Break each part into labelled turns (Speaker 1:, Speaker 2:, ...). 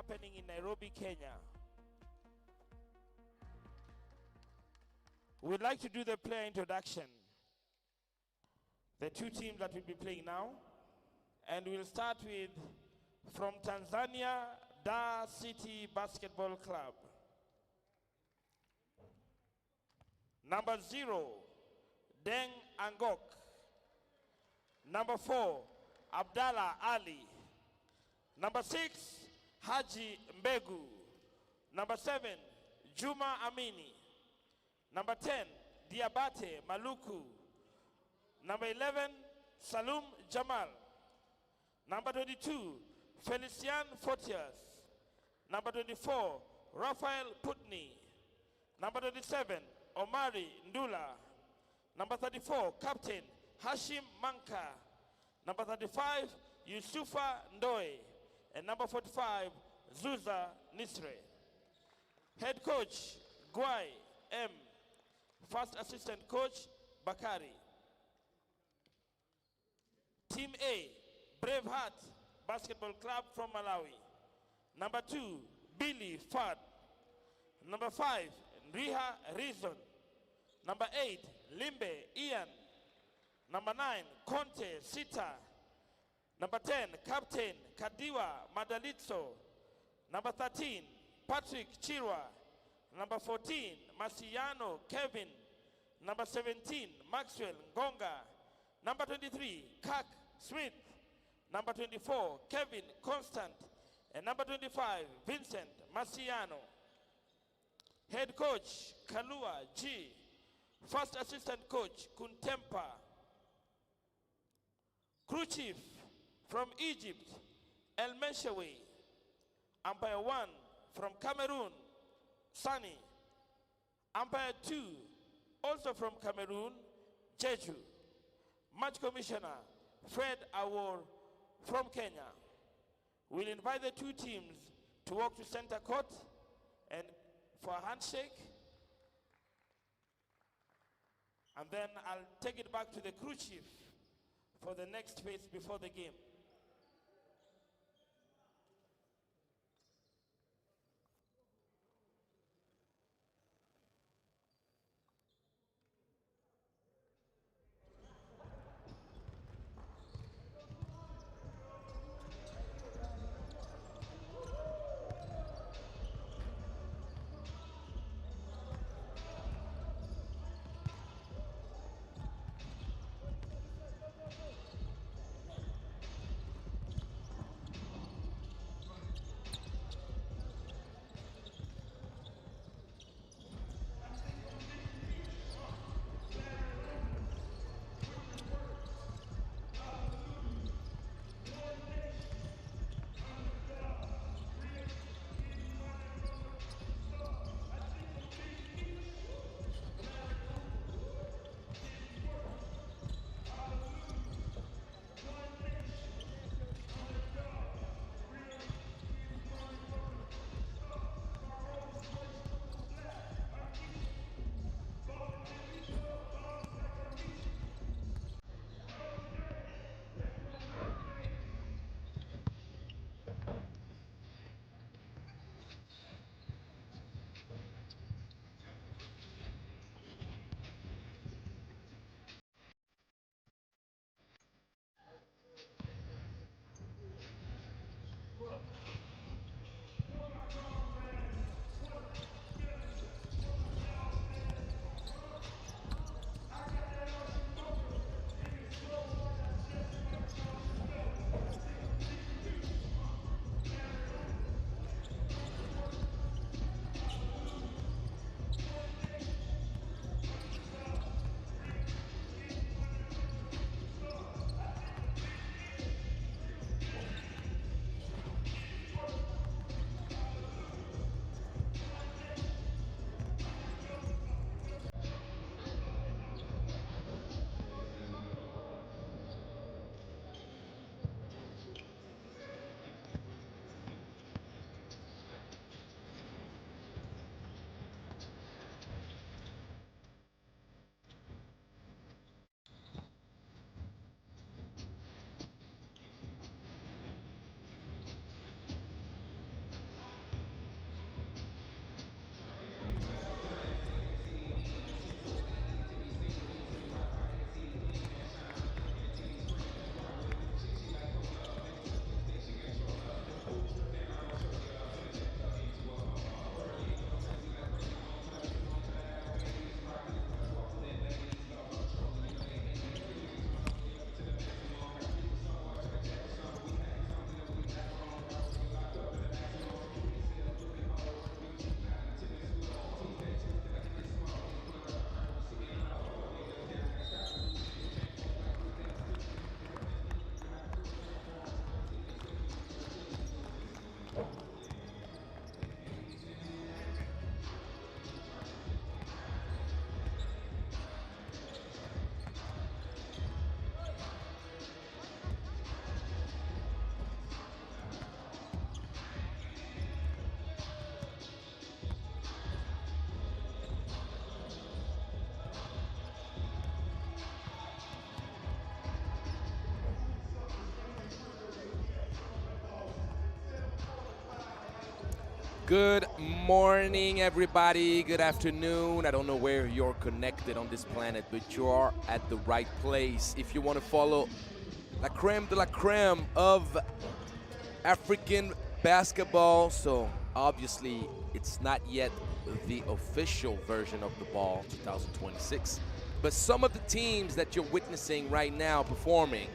Speaker 1: happening in Nairobi, Kenya. We'd like to do the player introduction. The two teams that will be playing now. And we'll start with, from Tanzania, DAR City Basketball Club. Number 0, Deng Angok. Number 4, Abdallah Ali. Number 6, Haji Mbegu. Number 7, Juma Amini. Number 10, Diabate Maluku. Number 11, Salum Jamal. Number 22, Felician Fortiers. Number 24, Rafael Putni. Number 27, Omari Ndula. Number 34, Captain Hashim Manka. Number 35, Yusufa Ndoe. And number 45, Zuza Nisre. Head coach, Gwai M. First assistant coach, Bakari. Team A, Bravehearts Basketball Club from Malawi. Number 2, Billy Fad. Number 5, Riha Rizon. Number 8, Limbe Ian. Number 9, Conte Sita. Number 10, Captain Kadiwa Madalitso. Number 13, Patrick Chirwa. Number 14, Masiano Kevin. Number 17, Maxwell Ngonga. Number 23, Kak Smith. Number 24, Kevin Constant. And number 25, Vincent Masiano. Head coach, Kalua G. First assistant coach, Kuntempa. Crew chief from Egypt, El Meshawi. Umpire 1 from Cameroon, Sani. Umpire 2, also from Cameroon, Jeju. Match commissioner, Fred Awor from Kenya. We'll invite the two teams to walk to center court and for a handshake. And then I'll take it back to the crew chief for the next phase before the game.
Speaker 2: Good morning, everybody. Good afternoon. I don't know where you're connected on this planet, but you are at the right place. If you want to follow la creme de la creme of African basketball, so obviously it's not yet the official version of the BAL 2026, but some of the teams that you're witnessing right now performing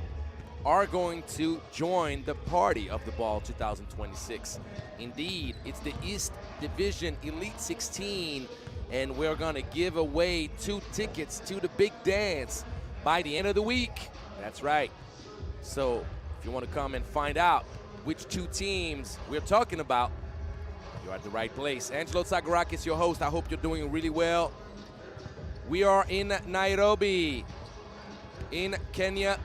Speaker 2: are going to join the party of the BAL 2026. Indeed, it's the East Division Elite 16, and we're gonna give away 2 tickets to the big dance by the end of the week. That's right. So if you want to come and find out which 2 teams we're talking about, you're at the right place. Angelo Tsagarakis, your host. I hope you're doing really well. We are in Nairobi, in Kenya,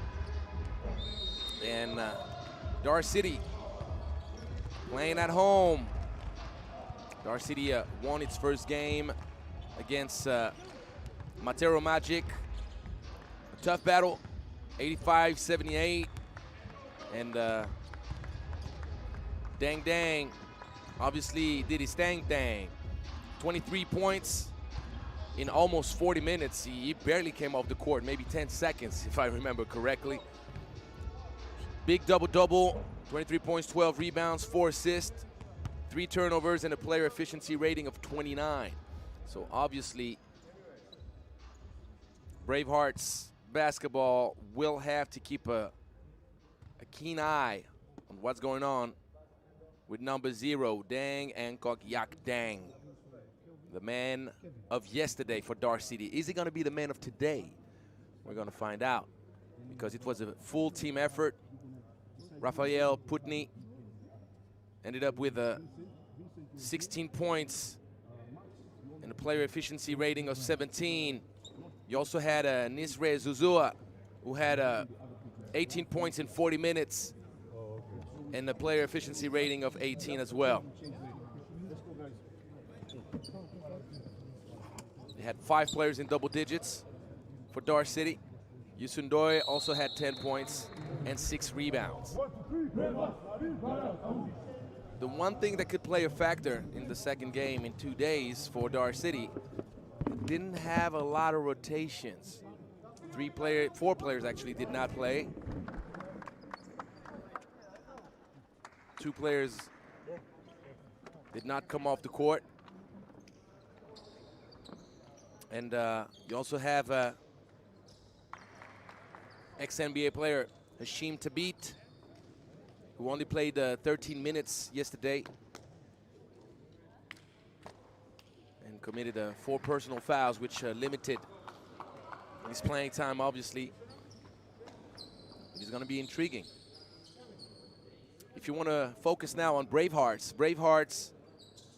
Speaker 2: and DAR City playing at home. DAR City won its first game against Matero Magic. A tough battle, 85-78. And Dang Dang obviously did his dang. 23 points in almost 40 minutes. He barely came off the court, maybe 10 seconds if I remember correctly. Big double-double, 23 points, 12 rebounds, 4 assists, 3 turnovers, and a player efficiency rating of 29. So obviously, Bravehearts basketball will have to keep a keen eye on what's going on with number 0, Dang Angkok Yak Dang, the man of yesterday for DAR City. Is he going to be the man of today? We're going to find out, because it was a full team effort. Raphael Putney ended up with 16 points and a player efficiency rating of 17. You also had Nisre Zuzua, who had 18 points in 40 minutes and a player efficiency rating of 18 as well. They had 5 players in double digits for DAR City. Yusundoy also had 10 points and 6 rebounds. The one thing that could play a factor in the second game in 2 days for DAR City, didn't have a lot of rotations. 4 players actually did not play. 2 players did not come off the court. And you also have ex-NBA player Hashim Tabit, who only played 13 minutes yesterday and committed 4 personal fouls, which limited his playing time, obviously. It's going to be intriguing. If you want to focus now on Bravehearts, Bravehearts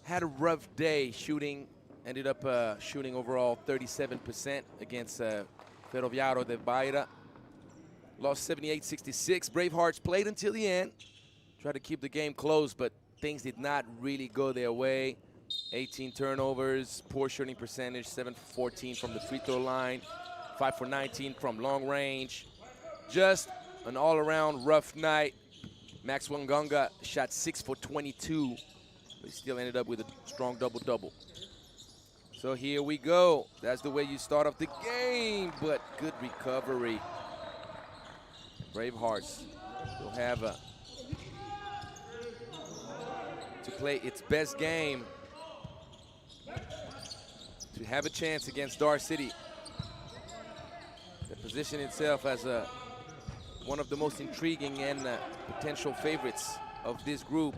Speaker 2: had a rough day shooting, ended up shooting overall 37% against Ferroviário de Beira. Lost 78-66. Bravehearts played until the end. Tried to keep the game close, but things did not really go their way. 18 turnovers, poor shooting percentage, 7 for 14 from the free throw line, 5 for 19 from long range. Just an all-around rough night. Max Wangonga shot 6 for 22, but he still ended up with a strong double-double. So here we go. That's the way you start off the game, but good recovery. Bravehearts will have to play its best game to have a chance against DAR City. They position itself as one of the most intriguing and potential favorites of this group.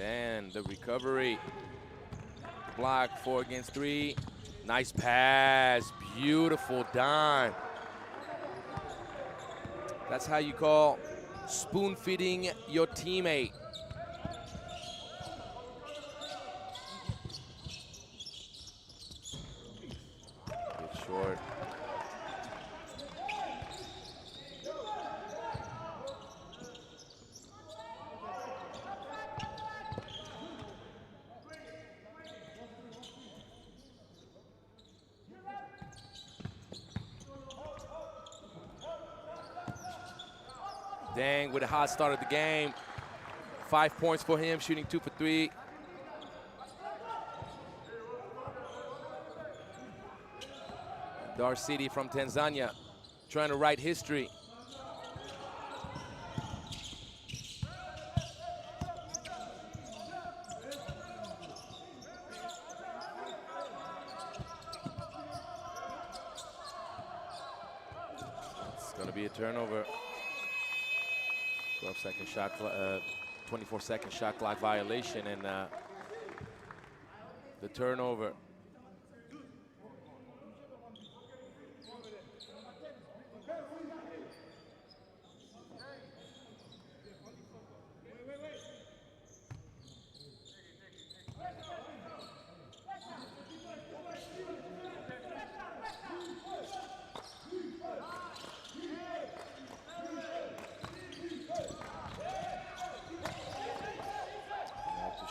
Speaker 2: And the recovery. Block, 4 against 3. Nice pass, beautiful dime. That's how you call spoon feeding your teammate. short. Dang, with a hot start of the game. 5 points for him, shooting 2 for 3. DAR City from Tanzania, trying to write history. It's gonna be a turnover. 12-second shot, 24-second shot clock violation, and the turnover.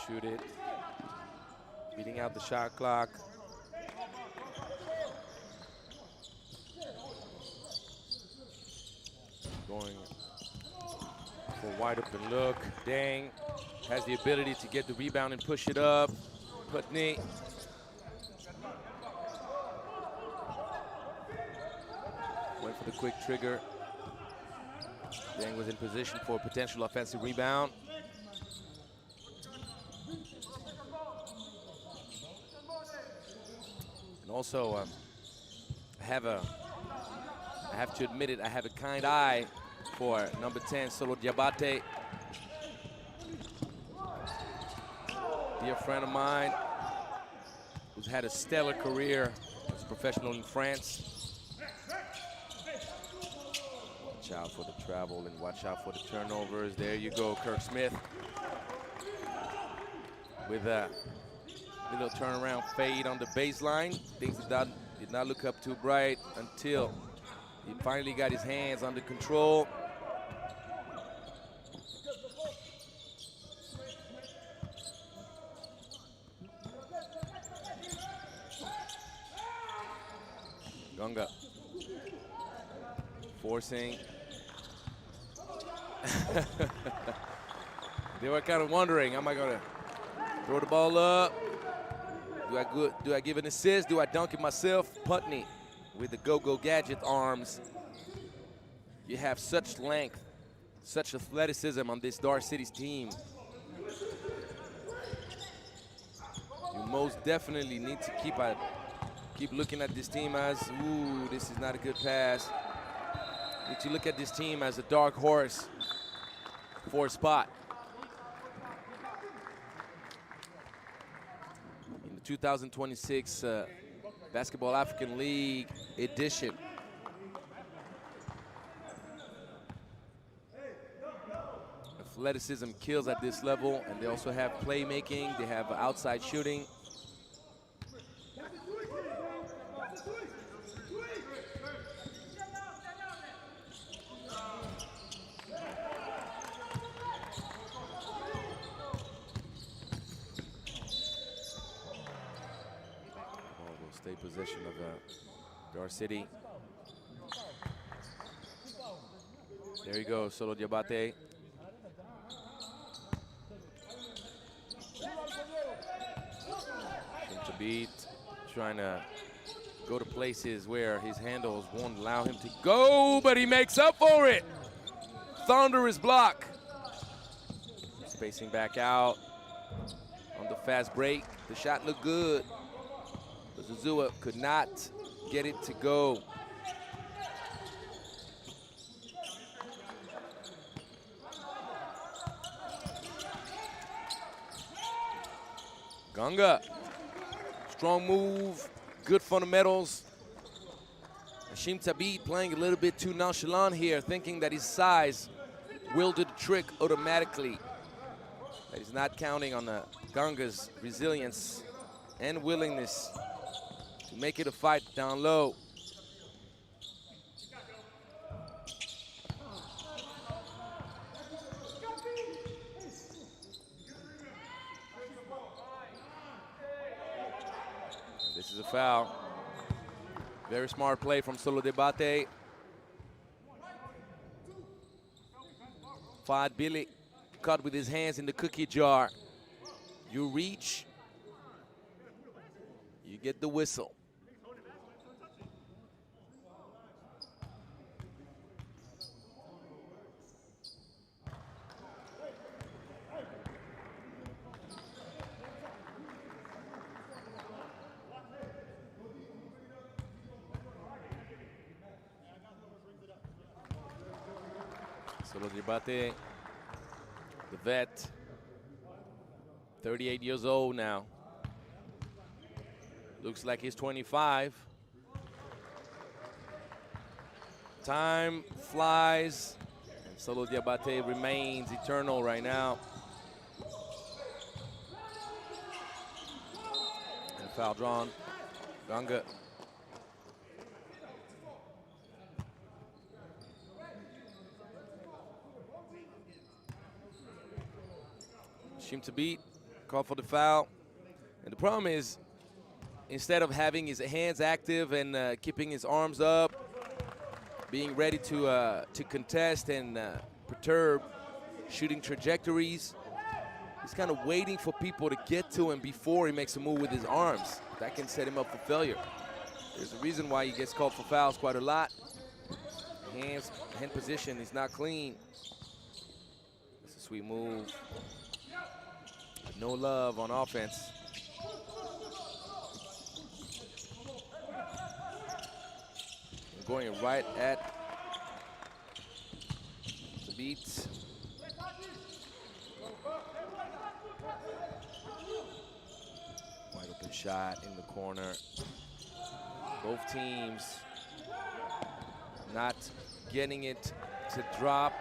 Speaker 2: Shoot it, beating out the shot clock. Going for a wide open look. Dang, has the ability to get the rebound and push it up. Putney. Went for the quick trigger. Dang was in position for a potential offensive rebound. Also, I have to admit it, I have a kind eye for number 10, Solo Diabate. Dear friend of mine who's had a stellar career as a professional in France. Watch out for the travel and watch out for the turnovers. There you go, Kirk Smith with a little turnaround fade on the baseline. Things did not look up too bright until he finally got his hands under control. Gunga forcing. They were kind of wondering, am I gonna throw the ball up? Do I give an assist? Do I dunk it myself? Putney with the go-go gadget arms. You have such length, such athleticism on this DAR City's team. You most definitely need to keep looking at this team as, ooh, this is not a good pass. You need to look at this team as a dark horse for a spot. 2026 Basketball African League edition. Athleticism kills at this level, and they also have playmaking. They have outside shooting. Stay possession of DAR City. There you go, Solo Diabate. To beat, trying to go to places where his handles won't allow him to go, but he makes up for it. Thunderous block. Spacing back out on the fast break. The shot looked good. Zuzua could not get it to go. Gunga, strong move, good fundamentals. Hashim Tabit playing a little bit too nonchalant here, thinking that his size will do the trick automatically. That he's not counting on Gunga's resilience and willingness to make it a fight down low. This is a foul. Very smart play from Solo Debate. Fad Billy caught with his hands in the cookie jar. You reach, you get the whistle. Solo Debate, the vet, 38 years old now. Looks like he's 25. Time flies, and Solo Diabate remains eternal right now. And foul drawn. Ganga. Shim to beat, call for the foul. And the problem is, instead of having his hands active and keeping his arms up, being ready to contest and perturb shooting trajectories, he's kind of waiting for people to get to him before he makes a move with his arms. That can set him up for failure. There's a reason why he gets called for fouls quite a lot. Hand position is not clean. It's a sweet move. No love on offense. Going right at the beat. Wide open shot in the corner. Both teams not getting it to drop.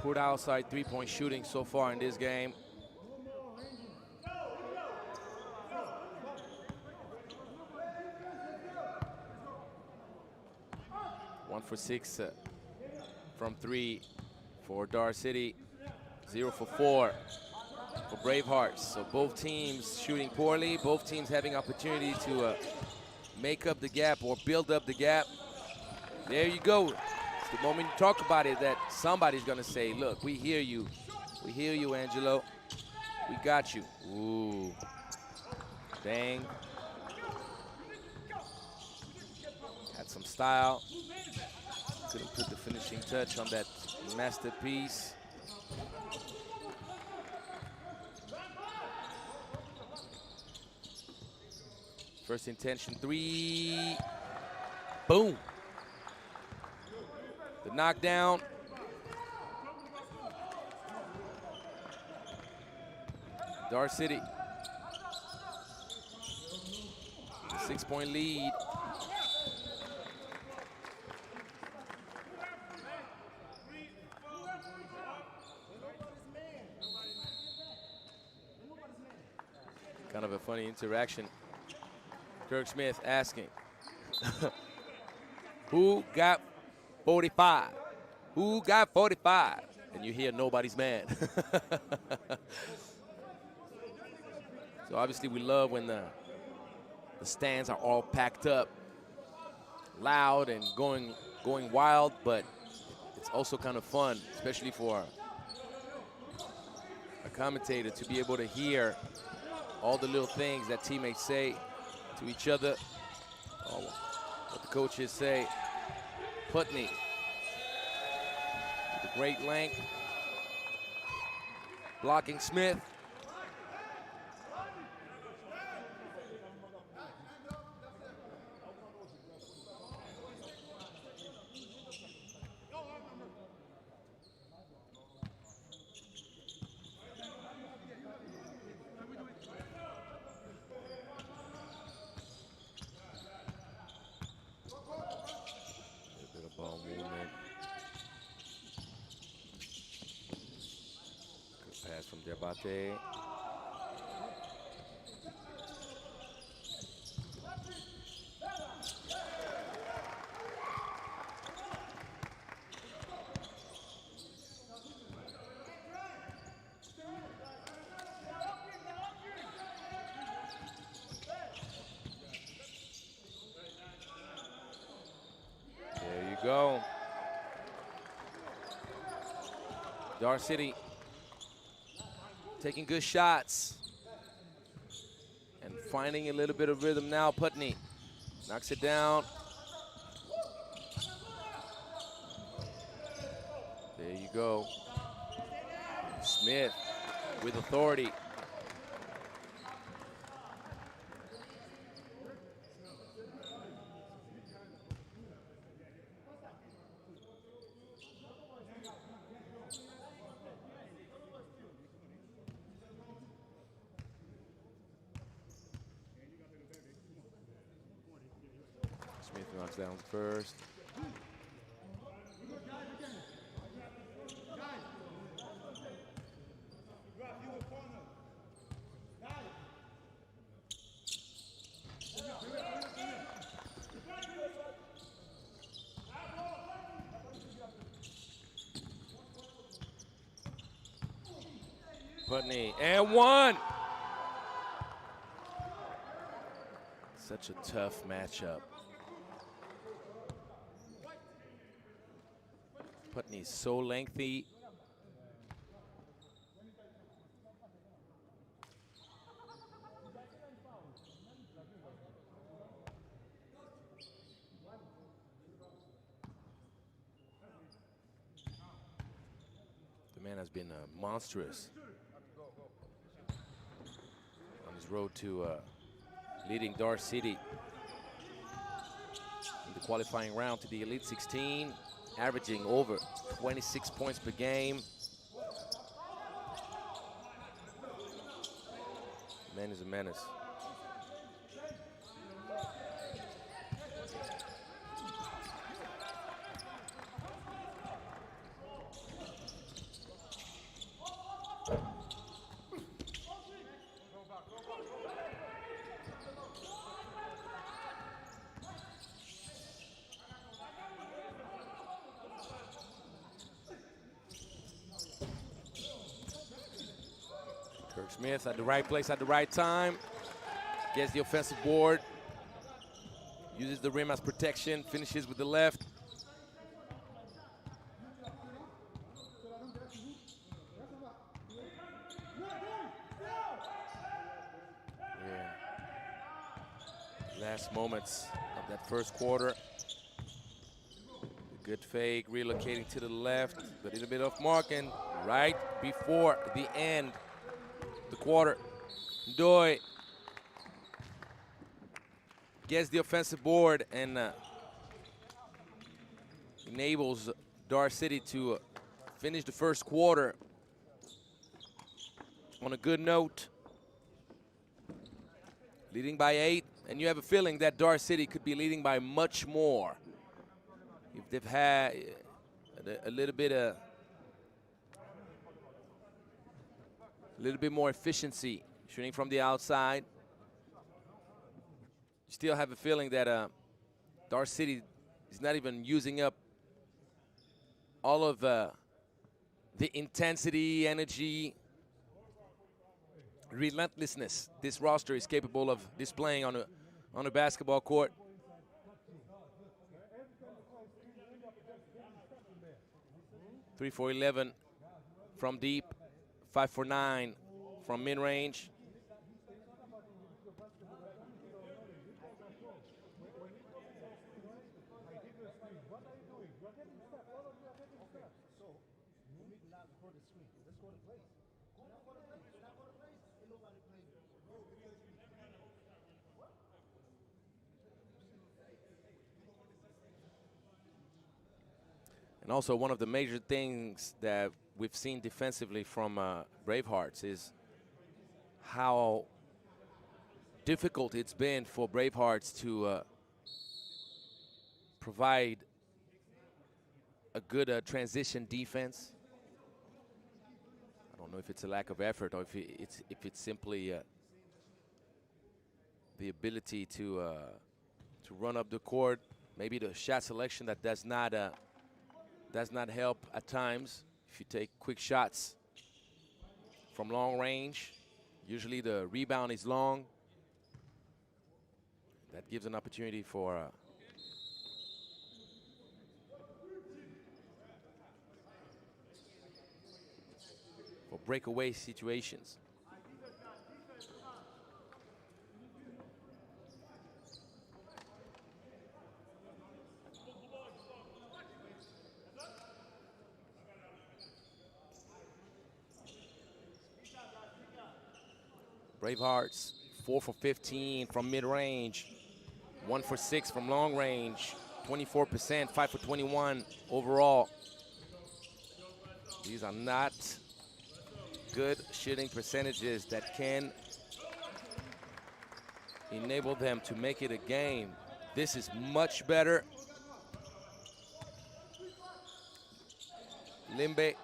Speaker 2: Put outside three-point shooting so far in this game. One for 6 from 3 for DAR City. 0 for 4 for Bravehearts. So both teams shooting poorly. Both teams having opportunity to make up the gap or build up the gap. There you go. It's the moment you talk about it that somebody's gonna say, look, we hear you. We hear you, Angelo. We got you. Ooh. Bang. Had some style. Couldn't put the finishing touch on that masterpiece. First intention 3. Boom. The knockdown. DAR City. The 6-point lead. Kind of a funny interaction. Kirk Smith asking, who got 45? Who got 45? And you hear nobody's man. So obviously we love when the stands are all packed up, loud and going wild, but it's also kind of fun, especially for a commentator to be able to hear all the little things that teammates say to each other, what the coaches say. Putney, with a great length, blocking Smith. Diabate. go. DAR City taking good shots and finding a little bit of rhythm now. Putney knocks it down. There you go. Smith with authority. Smith knocks down first. Putney, and one. Such a tough matchup. Putney's so lengthy. The man has been monstrous on his road to leading DAR City in the qualifying round to the Elite 16, averaging over 26 points per game. Man is a menace. Smith at the right place at the right time. Gets the offensive board. Uses the rim as protection. Finishes with the left. Yeah. Last moments of that first quarter. Good fake, relocating to the left. A little bit off mark, and right before the end the quarter, Doi gets the offensive board and enables DAR City to finish the first quarter on a good note, leading by 8, and you have a feeling that DAR City could be leading by much more if they've had a little bit more efficiency shooting from the outside. Still have a feeling that DAR City is not even using up all of the intensity, energy, relentlessness this roster is capable of displaying on a basketball court. Three for 11 from deep, 5 for 9 from mid-range. And also one of the major things that we've seen defensively from Bravehearts is how difficult it's been for Bravehearts to provide a good transition defense. I don't know if it's a lack of effort or if it's simply the ability to run up the court. Maybe the shot selection that does not help at times. If you take quick shots from long range, usually the rebound is long. That gives an opportunity for for breakaway situations. Bravehearts, 4 for 15 from mid-range, 1 for 6 from long range, 24%, 5 for 21 overall. These are not good shooting percentages that can enable them to make it a game. This is much better. Limbe.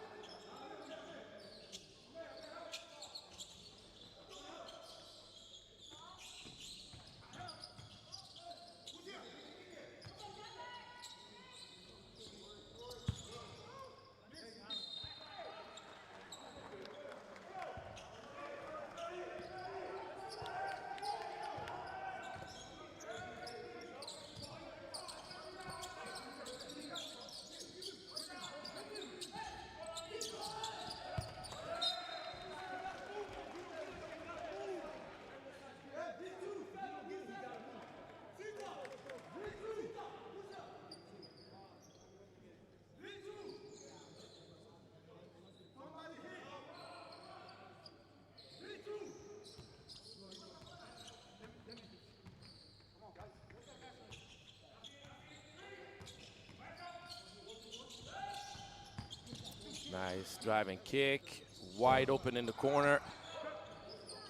Speaker 2: Nice driving kick, wide open in the corner.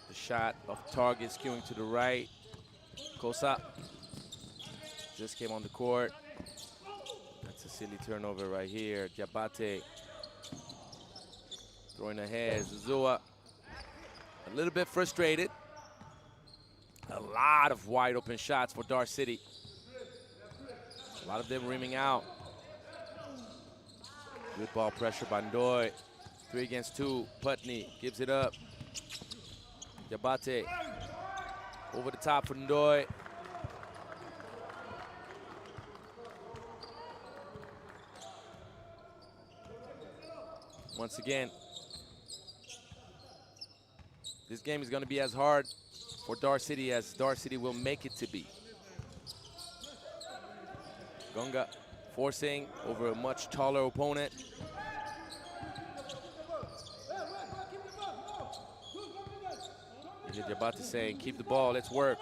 Speaker 2: The shot of target skewing to the right. Kosa just came on the court. That's a silly turnover right here. Diabate throwing ahead. Zuzua a little bit frustrated. A lot of wide open shots for DAR City. A lot of them rimming out. Good ball pressure by Ndoye. 3 against 2. Putney gives it up. Diabate over the top for Ndoye. Once again, this game is going to be as hard for DAR City as DAR City will make it to be. Gunga forcing over a much taller opponent. You hear Diabate saying, keep the ball, let's work.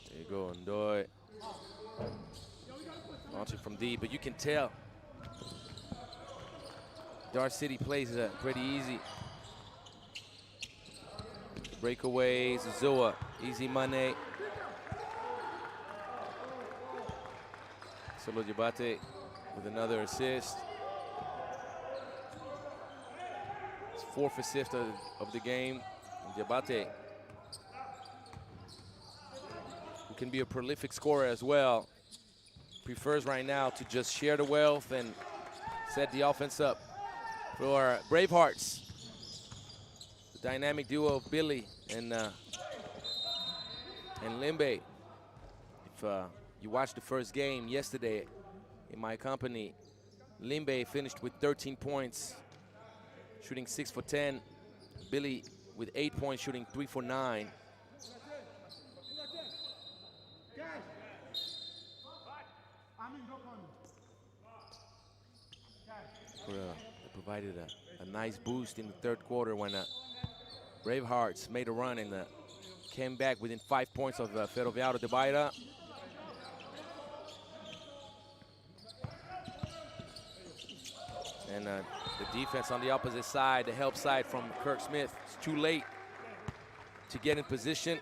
Speaker 2: There you go, Ndoye. Launching from deep, but you can tell DAR City plays pretty easy. Breakaways, Zuzua, easy money. Solo Diabate with another assist. It's 4th assist of the game. And Diabate, who can be a prolific scorer as well, prefers right now to just share the wealth and set the offense up for Bravehearts. The dynamic duo of Billy and Limbe. If you watched the first game yesterday in my company, Limbe finished with 13 points, shooting 6 for 10. Billy with 8 points, shooting 3 for 9. They provided a nice boost in the 3rd quarter when Bravehearts made a run and came back within 5 points of Ferroviário de Beira. And the defense on the opposite side, the help side from Kirk Smith, it's too late to get in position.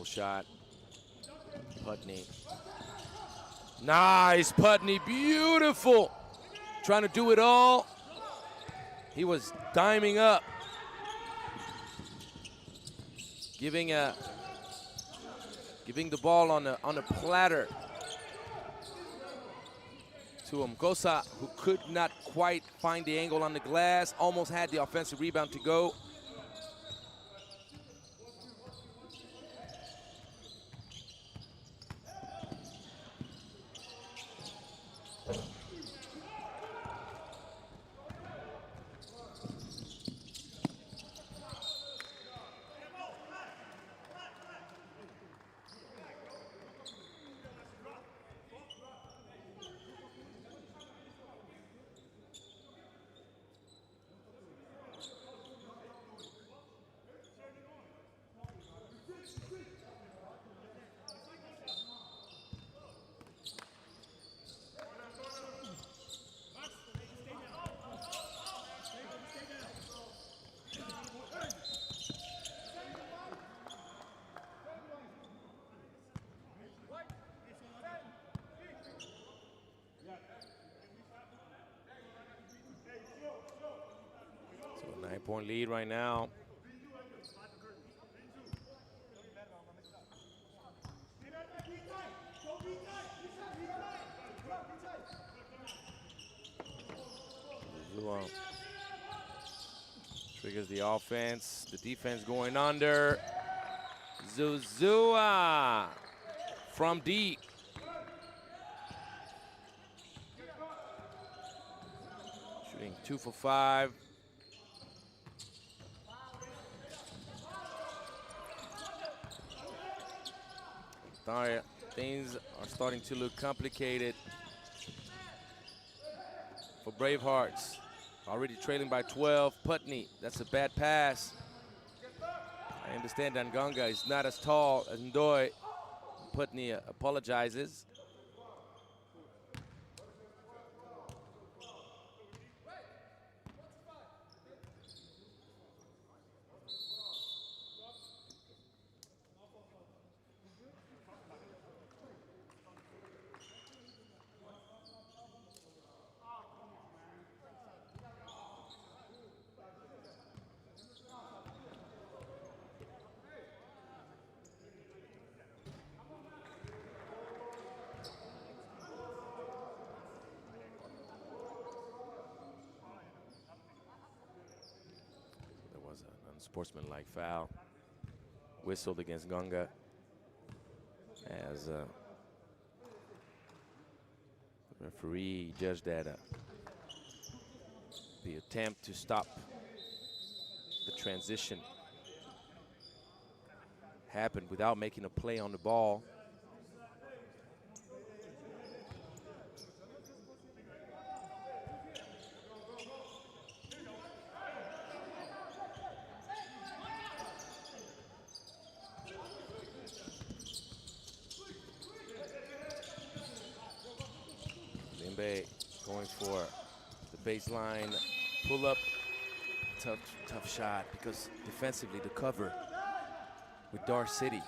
Speaker 2: shot. Putney. Nice, Putney, beautiful. Trying to do it all. He was diming up. Giving the ball on a platter to Mgosa, who could not quite find the angle on the glass. Almost had the offensive rebound to go. So 9-point lead right now. Triggers the offense, the defense going under. Zuzua from deep. Shooting 2 for 5. Things are starting to look complicated for Bravehearts. Already trailing by 12. Putney, that's a bad pass. I understand Ngonga is not as tall as Ndoye. Putney apologizes. Sportsmanlike foul whistled against Ngonga as the referee judged that the attempt to stop the transition happened without making a play on the ball. Going for the baseline pull up. Tough shot because defensively the cover with DAR City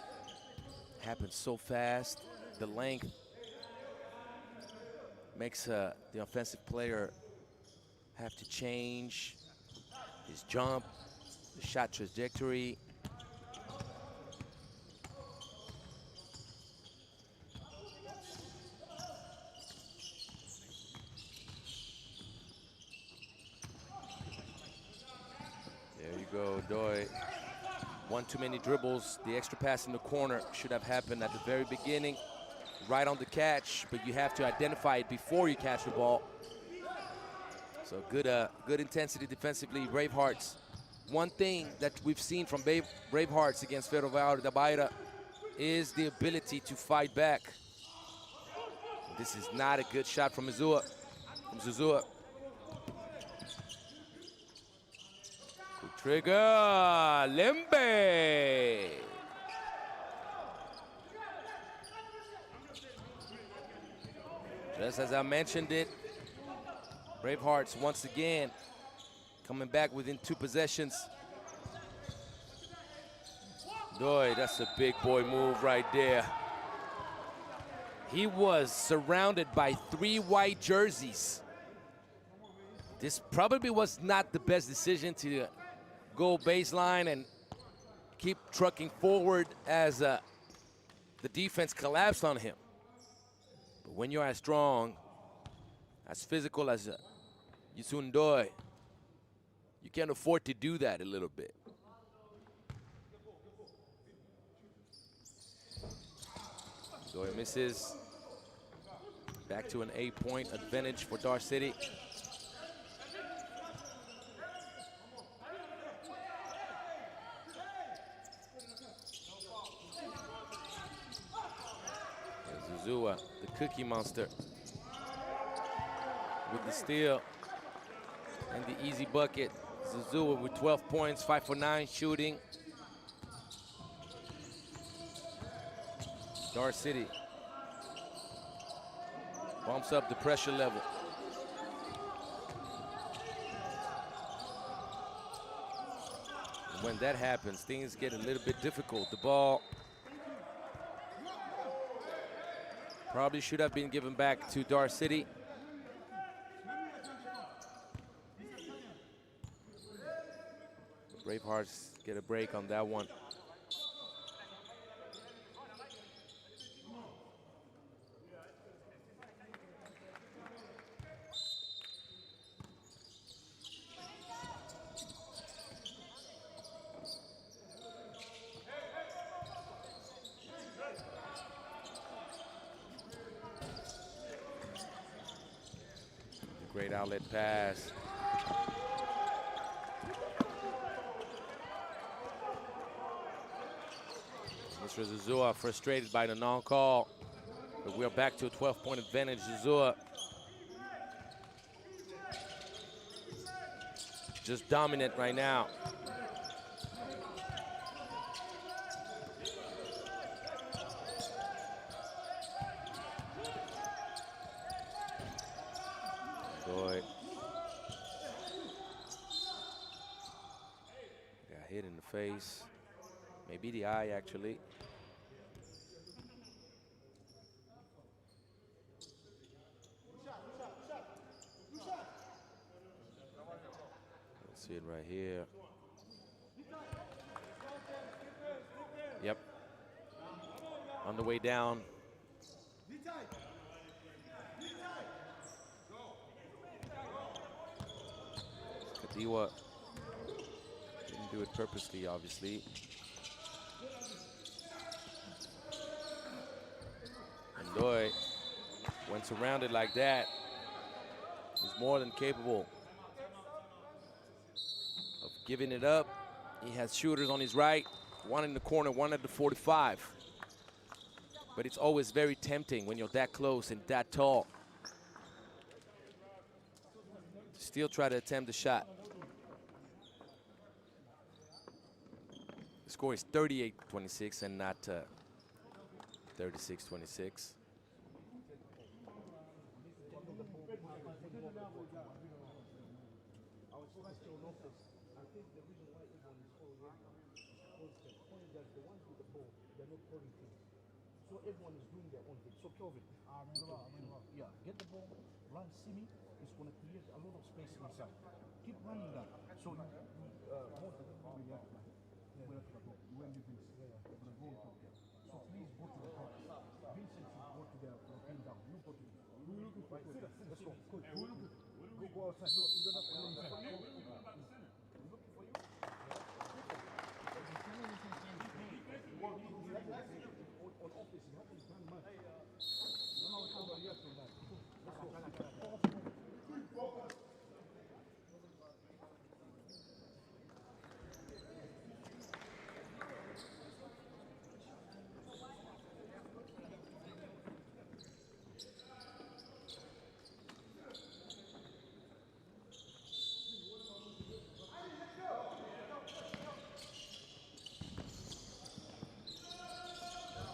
Speaker 2: happens so fast. The length makes the offensive player have to change his jump, the shot trajectory. Go, Ndoye. One too many dribbles. The extra pass in the corner should have happened at the very beginning, right on the catch, but you have to identify it before you catch the ball. So good intensity defensively, Bravehearts. One thing that we've seen from Bravehearts against Ferroviário da Bahia is the ability to fight back. This is not a good shot from Zuzua. Trigger, Lembe. Just as I mentioned it, Bravehearts once again coming back within 2 possessions. Boy, that's a big boy move right there. He was surrounded by 3 white jerseys. This probably was not the best decision to go baseline and keep trucking forward as the defense collapsed on him. But when you're as strong, as physical as Yusun Doi, you can't afford to do that a little bit. Doi misses. Back to an 8-point advantage for DAR City. Zuzua, the Cookie Monster, with the steal and the easy bucket. Zuzua with 12 points, 5 for 9 shooting. DAR City bumps up the pressure level. And when that happens, things get a little bit difficult. The ball probably should have been given back to DAR City. Bravehearts get a break on that one. Great outlet pass. Mr. Zuzua frustrated by the non-call, but we're back to a 12-point advantage. Zuzua just dominant right now. Boy. Got hit in the face. Maybe the eye, actually. Let's see it right here. Yep. On the way down. Kadiwa didn't do it purposely, obviously. And Doi, when surrounded like that, is more than capable of giving it up. He has shooters on his right, one in the corner, one at the 45. But it's always very tempting when you're that close and that tall to still try to attempt the shot. The score is 38-26 and not 36-26.
Speaker 3: So everyone is doing their own thing. So Kelvin, yeah, get the ball, run, see me. It's going to create a lot of space inside. Keep running that. So most of the ball, yeah. When you finish, go top there. So please go to the top. Vincent should go to the pin down. You go to the. Who are you looking for? Let's go. Who are you looking for? Go outside. No, you don't have to go inside. I'm looking for you. On office, you haven't done much. No, it's somebody else on that.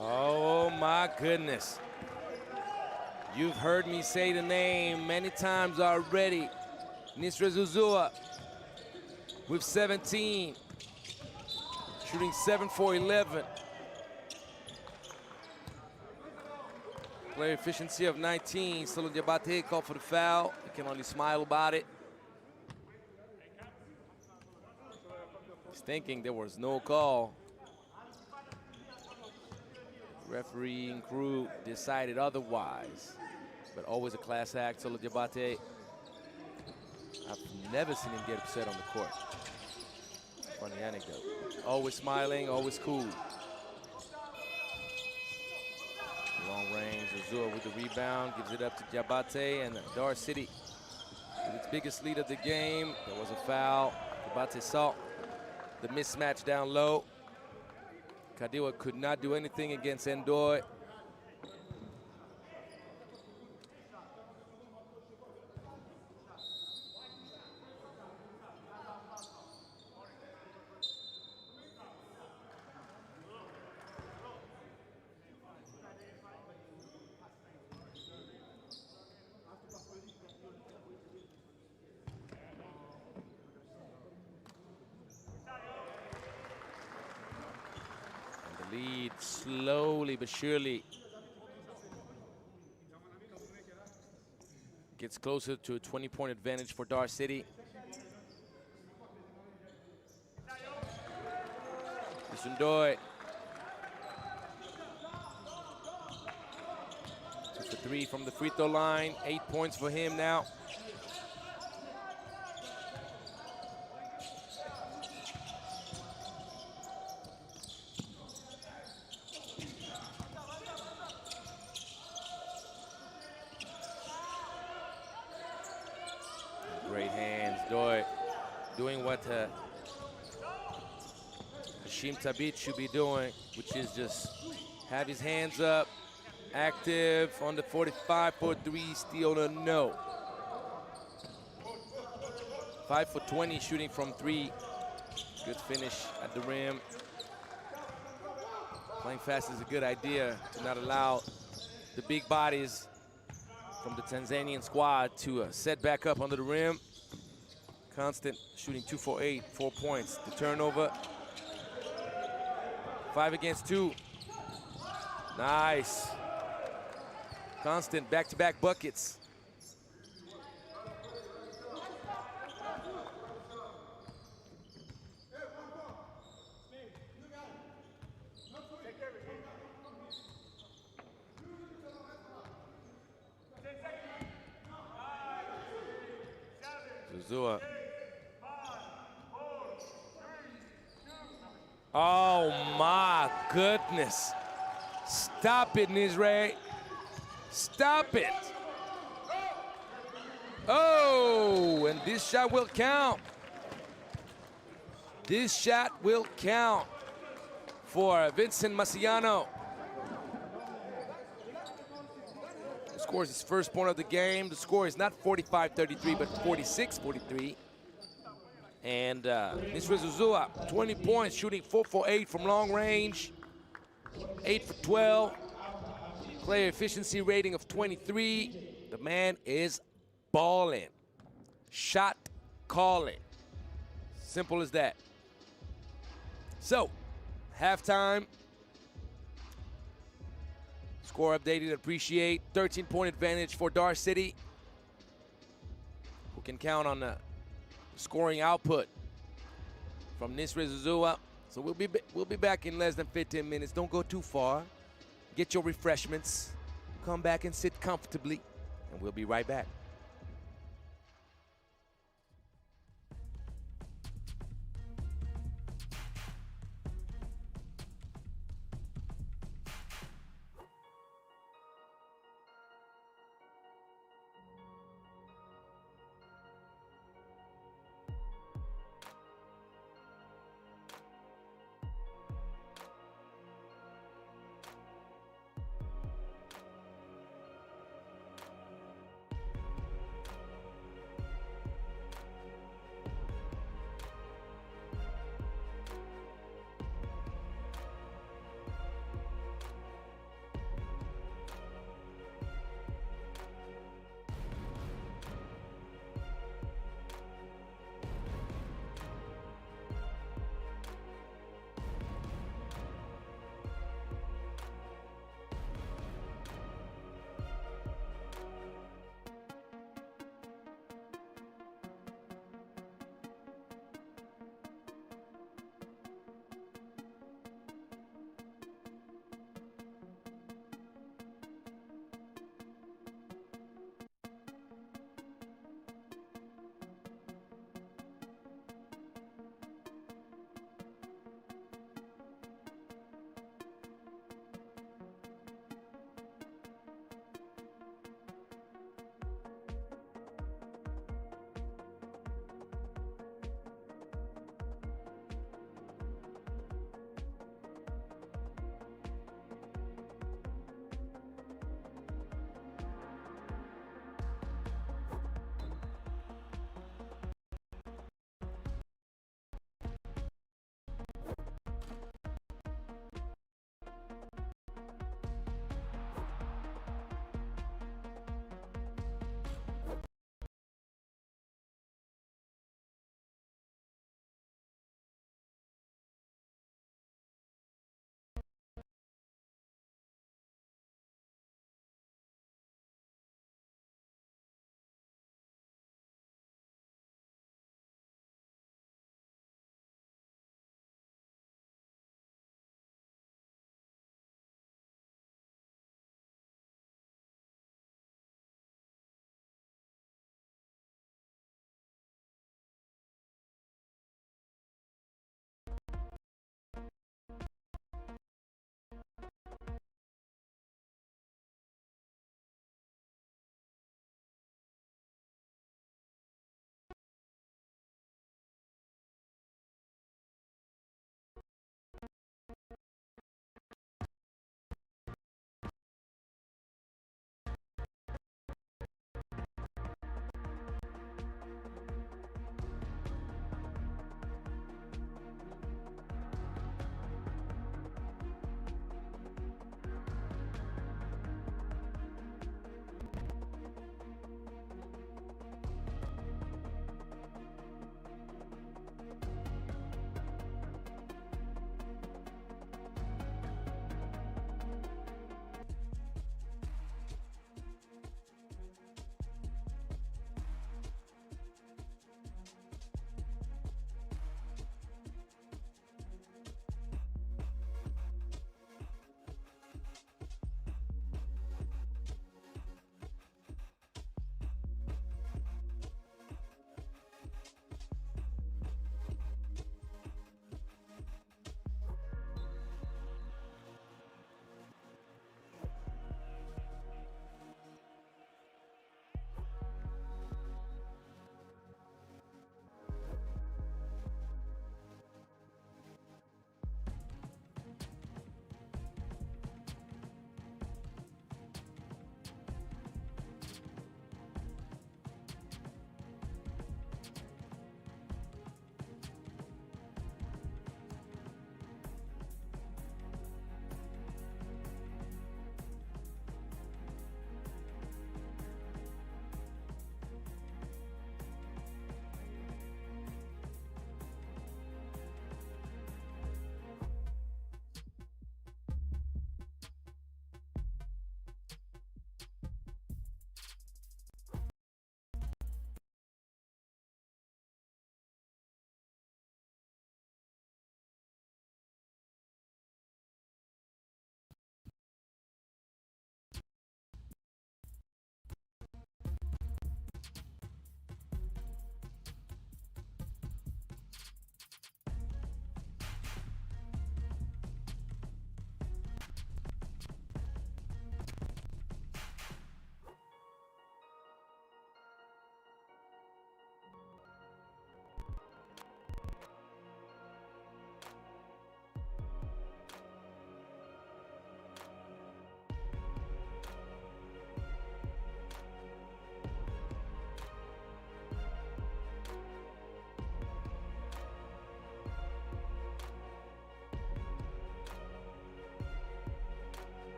Speaker 2: Oh my goodness. You've heard me say the name many times already. Nisra Zuzua with 17. shooting 7 for 11. Player efficiency of 19. Solo Diabate called for the foul. He can only smile about it. He's thinking there was no call. Refereeing crew decided otherwise. But always a class act, Solo Diabate. I've never seen him get upset on the court. Funny anecdote. Always smiling, always cool. Long range, Azure with the rebound, gives it up to Diabate, and DAR City with its biggest lead of the game. There was a foul. Diabate saw the mismatch down low. Kadiwa could not do anything against Endoy. Lead slowly but surely gets closer to a 20-point advantage for DAR City. Sundoy. 2 for 3 from the free throw line. 8 points for him now. Great hands, Doy doing what Hashim Tabit should be doing, which is just have his hands up, active on the 45 for 3, steal or no. 5 for 20 shooting from 3. Good finish at the rim. Playing fast is a good idea to not allow the big bodies from the Tanzanian squad to set back up under the rim. Constant shooting 2 for 8, 4 points. The turnover, 5 against 2. Nice. Constant back-to-back buckets. Zuzua. Oh my goodness. Stop it, Nizre. Stop it. Oh, and this shot will count. This shot will count for Vincent Maciano. Scores his first point of the game. The score is not 45-33, but 46-43. And Nisra Zuzua, 20 points, shooting 4 for 8 from long range, 8 for 12. Player efficiency rating of 23. The man is balling. Shot calling. Simple as that. So, halftime. Score updated, appreciate. 13-point advantage for DAR City, who can count on the scoring output from Nisra Zuzua. So we'll be back in less than 15 minutes. Don't go too far. Get your refreshments. Come back and sit comfortably, and we'll be right back.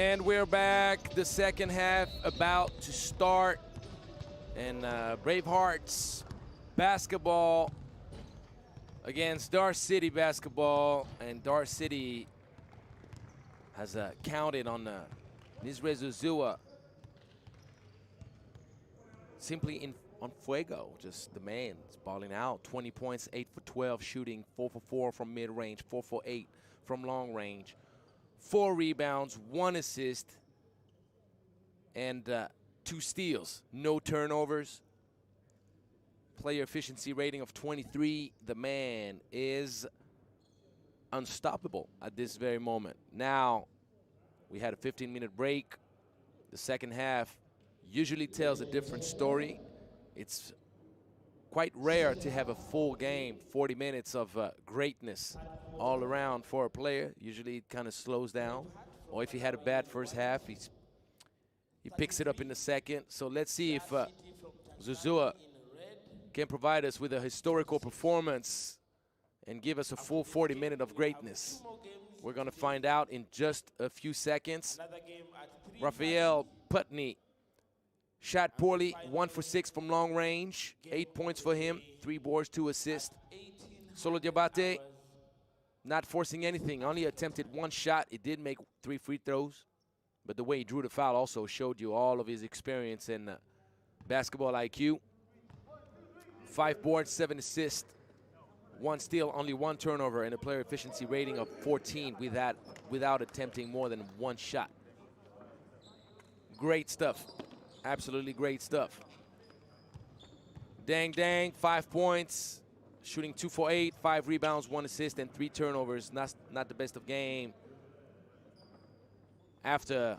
Speaker 2: And we're back. The second half about to start. And Bravehearts basketball against DAR City basketball. And DAR City has counted on Nizre Zuzua simply on fuego. Just the man is balling out. 20 points, 8 for 12 shooting, 4 for 4 from mid-range, 4 for 8 from long range. 4 rebounds, 1 assist, and 2 steals. No turnovers. Player efficiency rating of 23. The man is unstoppable at this very moment. Now, we had a 15-minute break. The second half usually tells a different story. It's quite rare to have a full game, 40 minutes of greatness all around for a player. Usually it kind of slows down. Or if he had a bad first half, he picks it up in the second. So let's see if Zuzua can provide us with a historical performance and give us a full 40 minutes of greatness. We're going to find out in just a few seconds. Raphael Putney shot poorly, 1 for 6 from long range, 8 points for him, 3 boards, 2 assists. Solo Diabate not forcing anything, only attempted 1 shot. He did make 3 free throws, but the way he drew the foul also showed you all of his experience and basketball IQ. 5 boards, 7 assists, 1 steal, only 1 turnover, and a player efficiency rating of 14 without attempting more than 1 shot. Great stuff. Absolutely great stuff. Dang Dang, 5 points, shooting 2 for 8, 5 rebounds, 1 assist, and 3 turnovers. Not the best of game after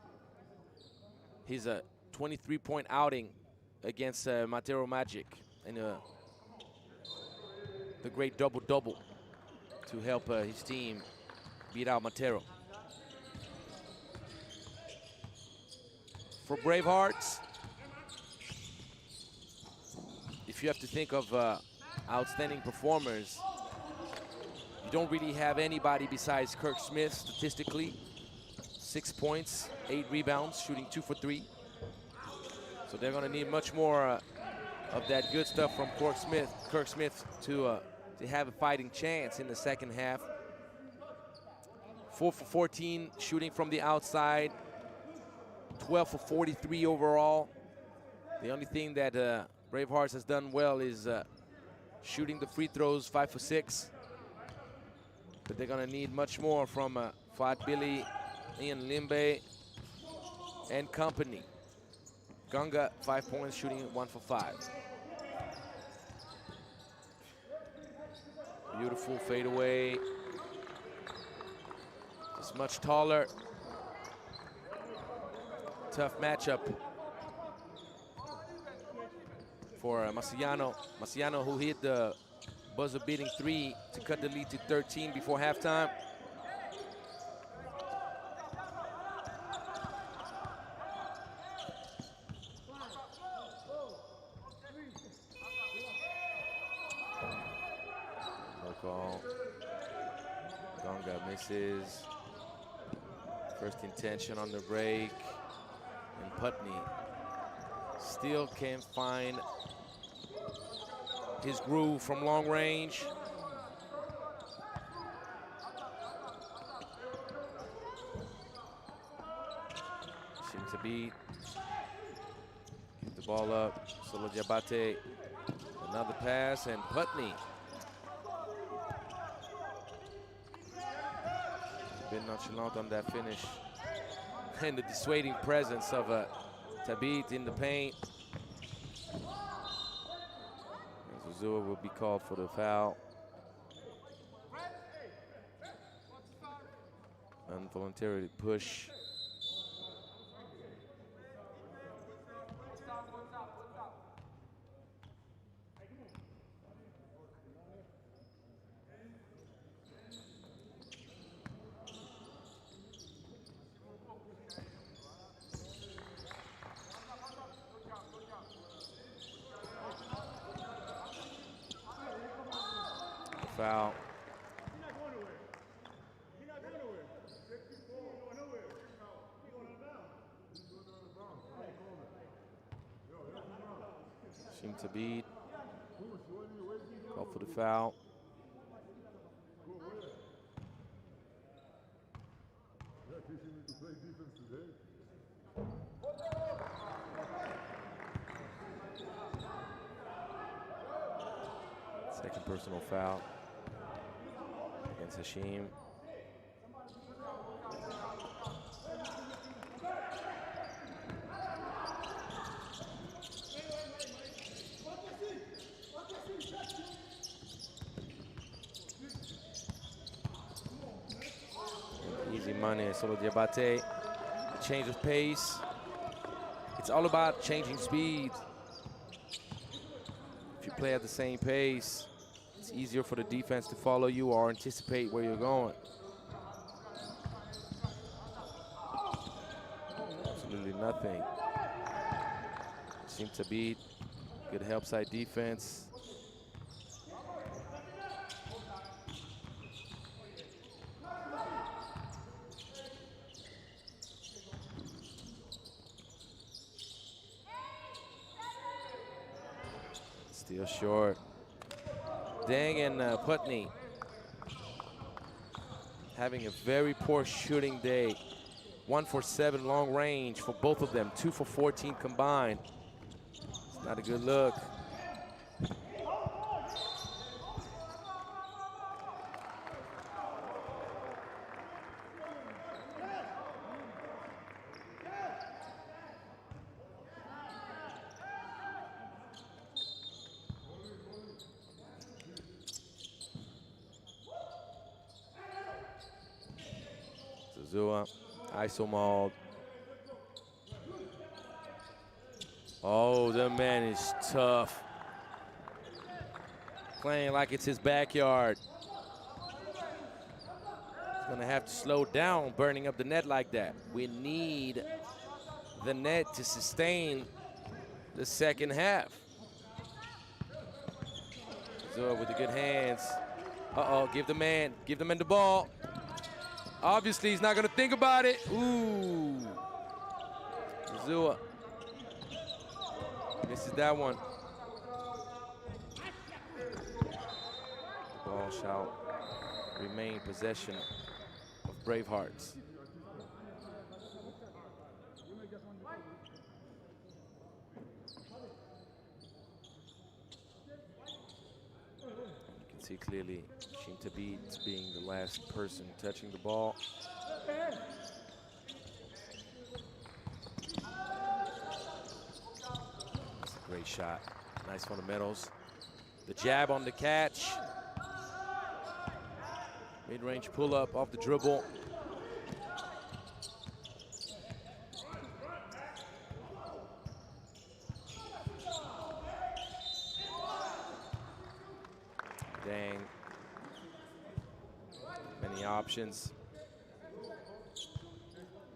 Speaker 2: his 23-point outing against Matero Magic and the great double-double to help his team beat out Matero. For Bravehearts, if you have to think of outstanding performers, you don't really have anybody besides Kirk Smith statistically. 6 points, 8 rebounds, shooting 2 for 3. So they're going to need much more of that good stuff from Kirk Smith to have a fighting chance in the second half. 4 for 14 shooting from the outside, 12 for 43 overall. The only thing that Bravehearts has done well is shooting the free throws, 5 for 6. But they're going to need much more from Fat Billy, Ian Limbe, and company. Gunga, 5 points, shooting 1 for 5. Beautiful fadeaway. Just much taller. Tough matchup for Maciano. Maciano, who hit the buzzer-beating 3 to cut the lead to 13 before halftime. No call. Gonga misses. First intention on the break. And Putney still can't find his groove from long range. Seems to be keep the ball up. Solo Diabate, another pass, and Putney. A bit nonchalant on that finish. And the dissuading presence of Tabit in the paint. Zuzua will be called for the foul. Involuntarily push. Foul. Seemed to beat. Call for the foul. Second personal foul against Hashim. Easy money, Solo Diabate. Change of pace. It's all about changing speed. If you play at the same pace, it's easier for the defense to follow you or anticipate where you're going. Absolutely nothing. Seemed to beat. Good help side defense. Still short. Dang and Putney having a very poor shooting day. 1 for 7 long range for both of them. 2 for 14 combined. It's not a good look. Zua, iso-mauled. Oh, the man is tough. Playing like it's his backyard. He's gonna have to slow down burning up the net like that. We need the net to sustain the second half. Zua with the good hands. Uh-oh, give the man the ball. Obviously, he's not going to think about it. Ooh. Zua misses that one. The ball shall remain possession of Bravehearts. You can see clearly Hashim Thabit being the last person touching the ball. That's a great shot. Nice fundamentals. The jab on the catch. Mid-range pull-up off the dribble. Dang. Many options.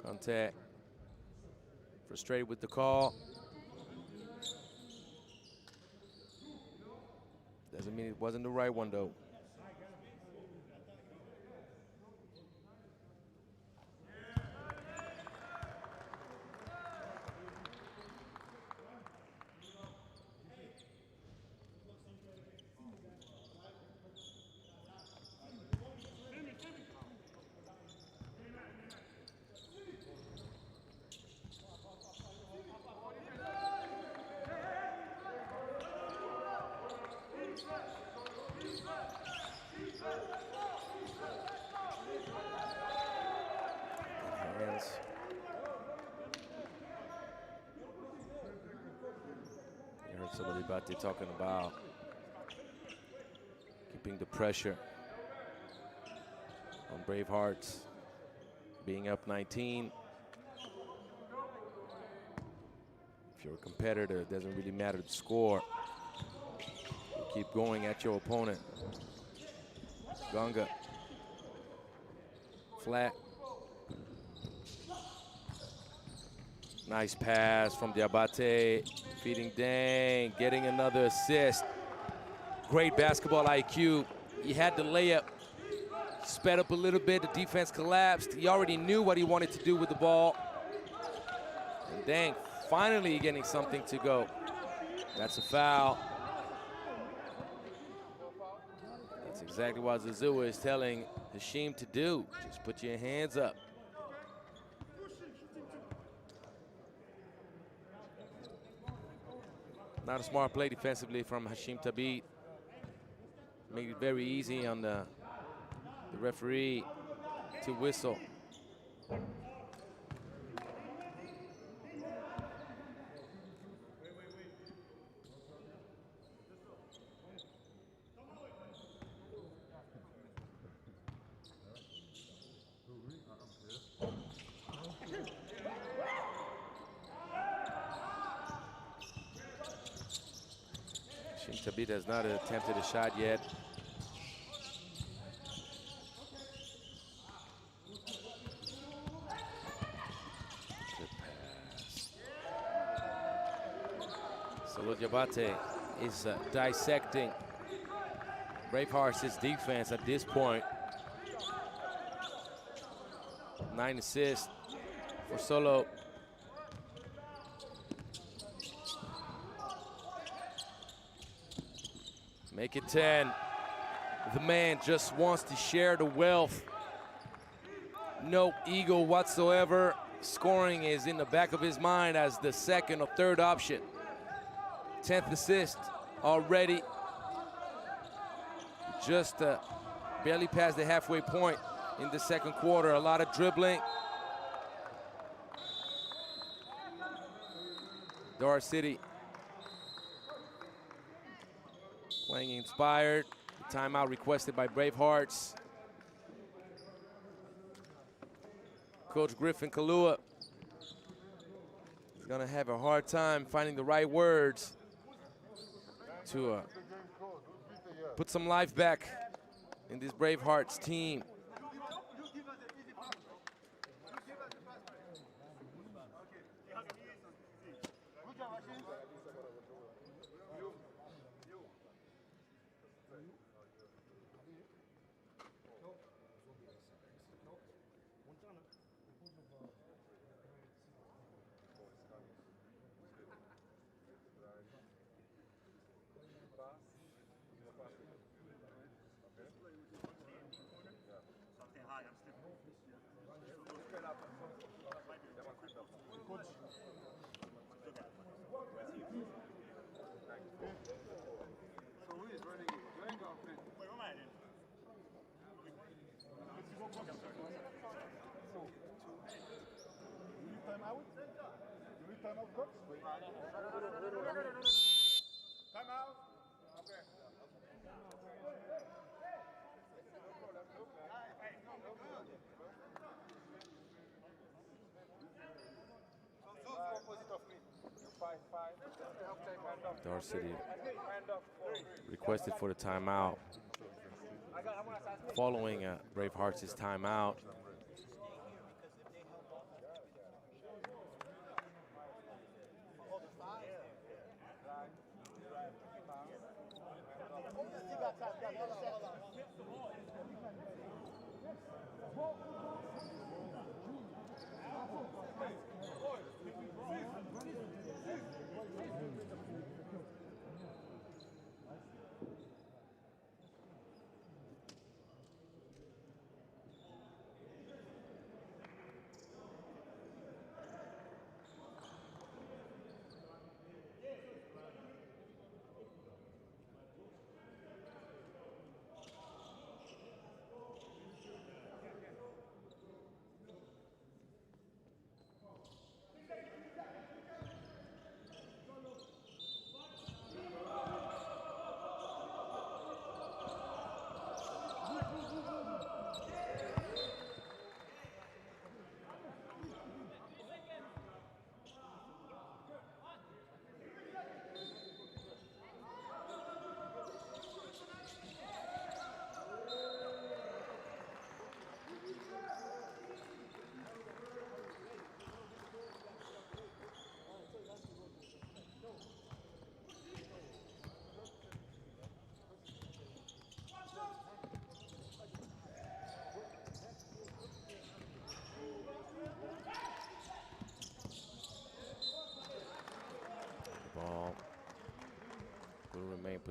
Speaker 2: Contact. Frustrated with the call. Doesn't mean it wasn't the right one, though. You heard somebody about there talking about keeping the pressure on Bravehearts, being up 19. If you're a competitor, it doesn't really matter the score. You keep going at your opponent. Gonga. Flat. Nice pass from Diabate, feeding Dang, getting another assist. Great basketball IQ. He had the layup, sped up a little bit, the defense collapsed. He already knew what he wanted to do with the ball. And Dang finally getting something to go. That's a foul. That's exactly what Zazua is telling Hashim to do. Just put your hands up. Not a smart play defensively from Hashim Thabit. Made it very easy on the referee to whistle. Hashim Thabit has not attempted a shot yet. Salud Jabate is dissecting Bravehearts' defense at this point. 9 assists for Solo. Make it 10. The man just wants to share the wealth. No ego whatsoever. Scoring is in the back of his mind as the second or third option. 10th assist already. Just barely past the halfway point in the second quarter. A lot of dribbling. DAR City playing inspired. The timeout requested by Bravehearts. Coach Griffin Kalua is gonna have a hard time finding the right words to put some life back in this Bravehearts team. DAR City requested for the timeout. Following Bravehearts' timeout.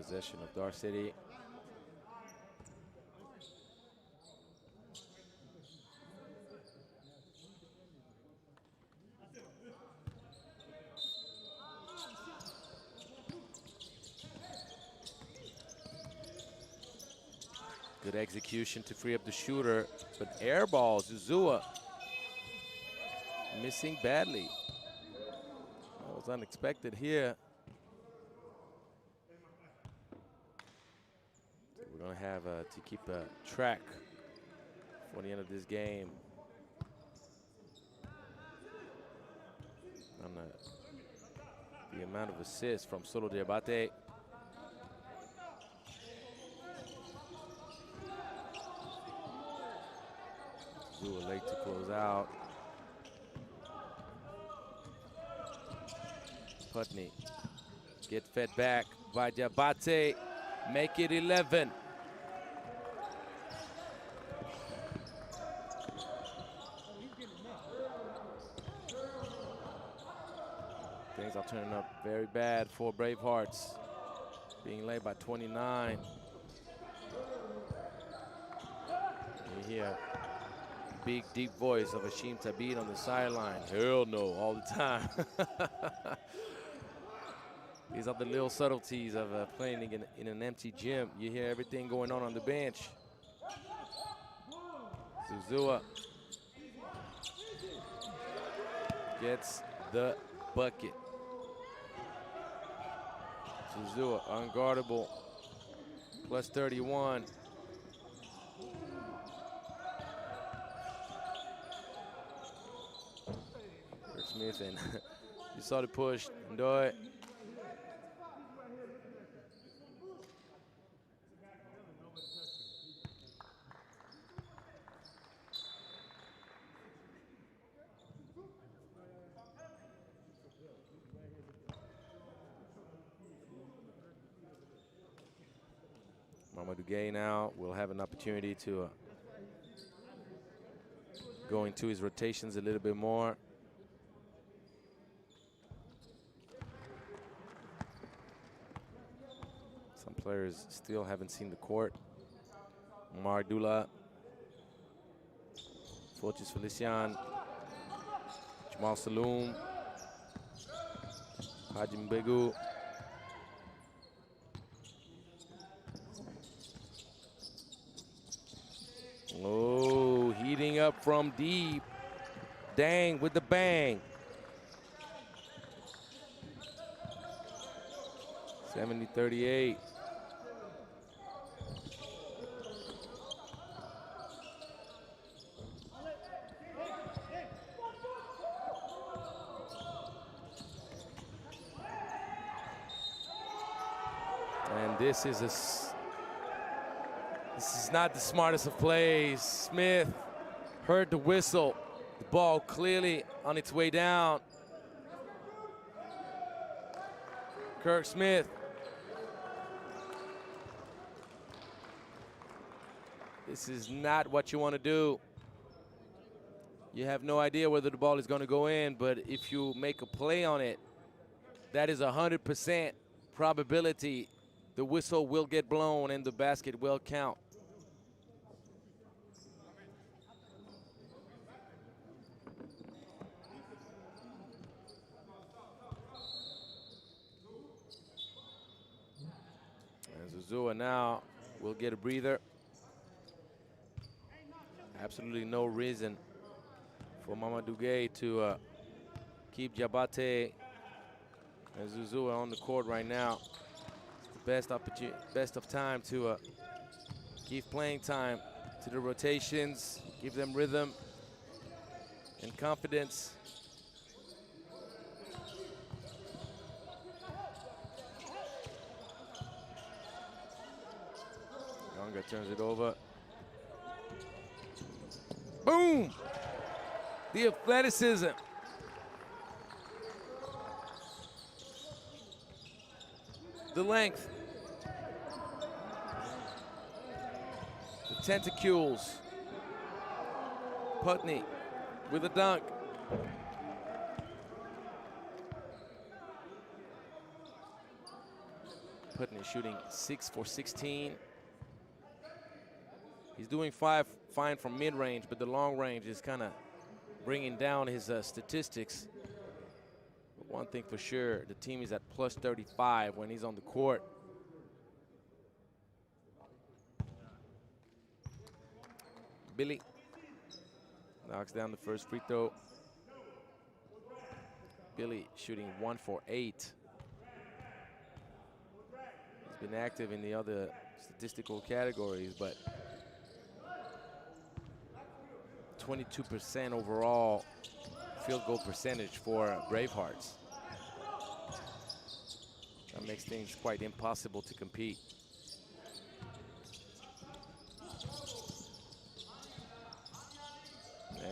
Speaker 2: possession of DAR City. Good execution to free up the shooter, but air ball, Zuzua missing badly. That was unexpected here. So we're gonna have to keep track for the end of this game on the amount of assists from Solo Diabate. Zuzua late to close out. Putney get fed back by Diabate, make it 11. Things are turning up very bad for Bravehearts, being led by 29. You hear big, deep voice of Hashim Tabid on the sideline. Hell no, all the time. These are the little subtleties of playing in an empty gym. You hear everything going on the bench. Zuzua gets the bucket. Zuzua unguardable, plus 31. Smith, and you saw the push, do it. Mamadou Gueye now will have an opportunity to go into his rotations a little bit more. Some players still haven't seen the court. Omar Dula, Fortis Felician, Jamal Saloum, Hajim Begu. Oh, heating up from deep. Dang with the bang. 70-38. And this is not the smartest of plays. Smith heard the whistle. The ball clearly on its way down. Kirk Smith. This is not what you want to do. You have no idea whether the ball is going to go in, but if you make a play on it, that is 100% probability the whistle will get blown and the basket will count. And Zuzua now will get a breather. Absolutely no reason for Mamadou Gueye to keep Diabate and Zuzua on the court right now. It's the best opportunity, best of time to give playing time to the rotations, give them rhythm and confidence. Yonga turns it over. Boom! The athleticism. The length. The tentacles. Putney with a dunk. Putney shooting 6 for 16. He's doing fine from mid-range, but the long range is kind of bringing down his statistics. But one thing for sure, the team is at plus 35 when he's on the court. Billy knocks down the first free throw. Billy shooting 1 for 8. He's been active in the other statistical categories, but 22% overall field goal percentage for Bravehearts. That makes things quite impossible to compete.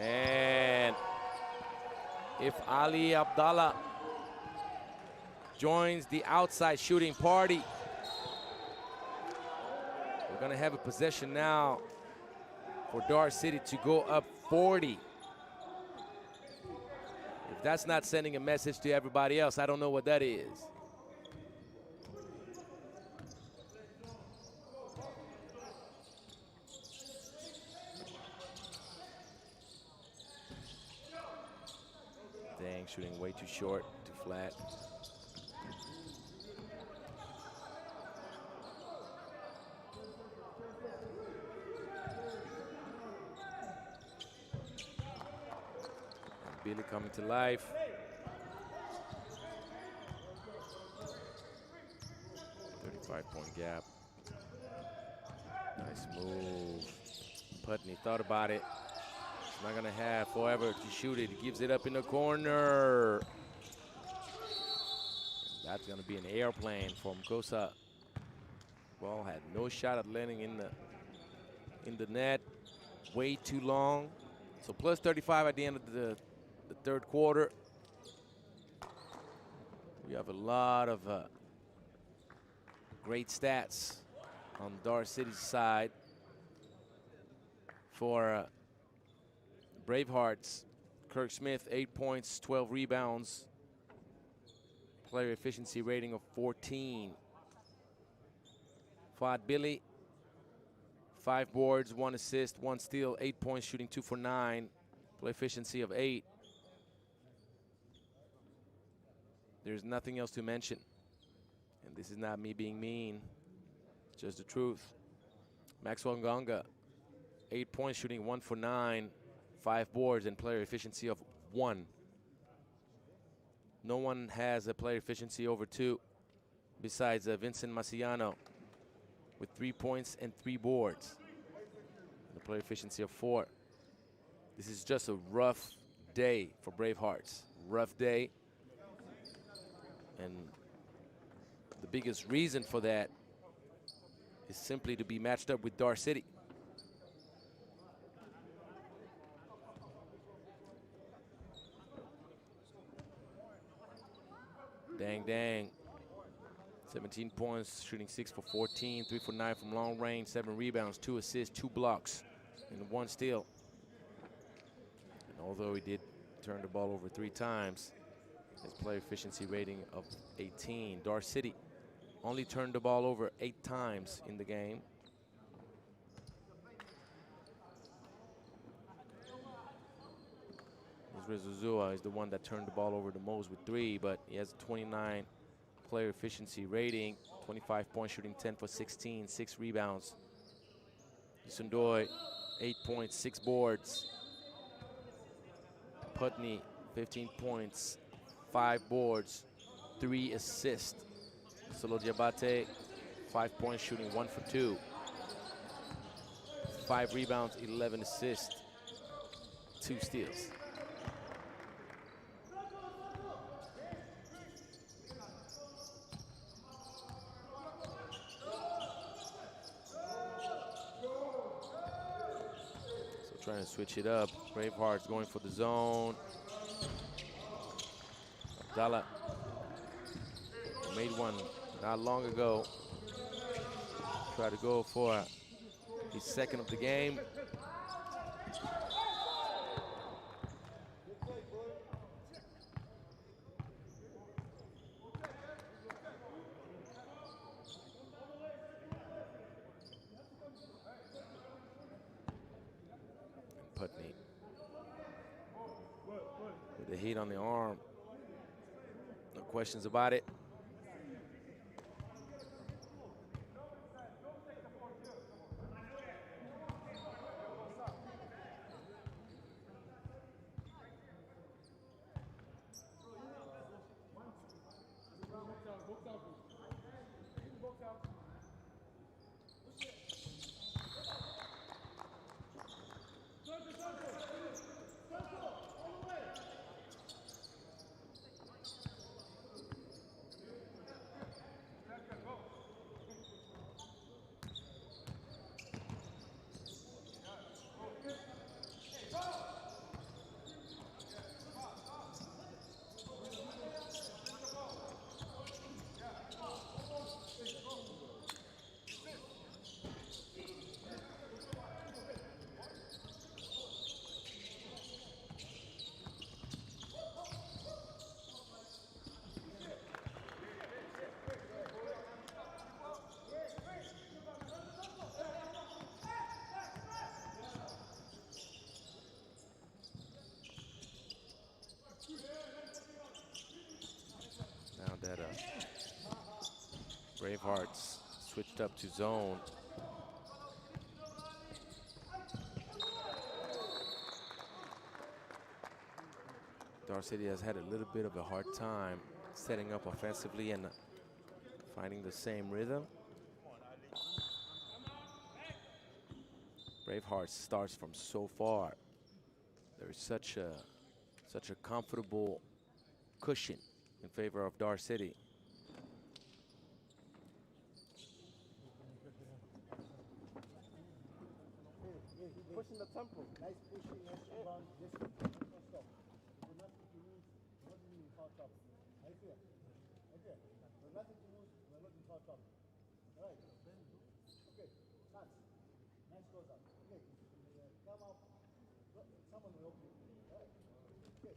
Speaker 2: And if Ali Abdallah joins the outside shooting party, we're gonna have a possession now for DAR City to go up 40. If that's not sending a message to everybody else, I don't know what that is. Dang, shooting way too short, too flat. And Billy coming to life. .5 gap. Nice move. Putney thought about it. Not gonna have forever to shoot it. He gives it up in the corner. That's gonna be an airplane from Kosa. Ball had no shot at landing in the net. Way too long. So plus 35 at the end of the third quarter. We have a lot of great stats on DAR City's side for Bravehearts. Kirk Smith, 8 points, 12 rebounds. Player efficiency rating of 14. Fuad Billy, 5 boards, 1 assist, 1 steal, 8 points, shooting 2 for 9. Play efficiency of 8. There's nothing else to mention. And this is not me being mean, just the truth. Maxwell Ngonga, 8 points, shooting 1 for 9. 5 boards and player efficiency of 1. No one has a player efficiency over 2 besides Vincent Maciano with 3 points and 3 boards. And a player efficiency of 4. This is just a rough day for Bravehearts. Rough day. And the biggest reason for that is simply to be matched up with DAR City. Dang. 17 points, shooting 6 for 14, 3 for 9 from long range, 7 rebounds, 2 assists, 2 blocks, and 1 steal. And although he did turn the ball over 3 times, his player efficiency rating of 18. DAR City only turned the ball over 8 times in the game. Zuzua is the one that turned the ball over the most with 3, but he has a 29 player efficiency rating, 25 points, shooting 10 for 16, 6 rebounds. Sundoy, 8 points, 6 boards. Putney, 15 points, 5 boards, 3 assists. Solo Diabate, 5 points, shooting 1 for 2. 5 rebounds, 11 assists, 2 steals. Trying to switch it up. Bravehearts going for the zone. Abdallah made one not long ago. Try to go for his second of the game. the heat on the arm. No questions about it. Now that Bravehearts switched up to zone. DAR City has had a little bit of a hard time setting up offensively and finding the same rhythm. Bravehearts starts from so far. There is such a comfortable cushion in favor of DAR City.
Speaker 3: Pushing the tempo. Nice pushing, nice rebound. Just no stop. There's nothing to lose. We're not in foul trouble. Right here. Right here. There's nothing to lose. We're not in foul trouble. All right. Okay. Nice. Nice close up. Okay. Come up. Someone will help you. All right. Okay.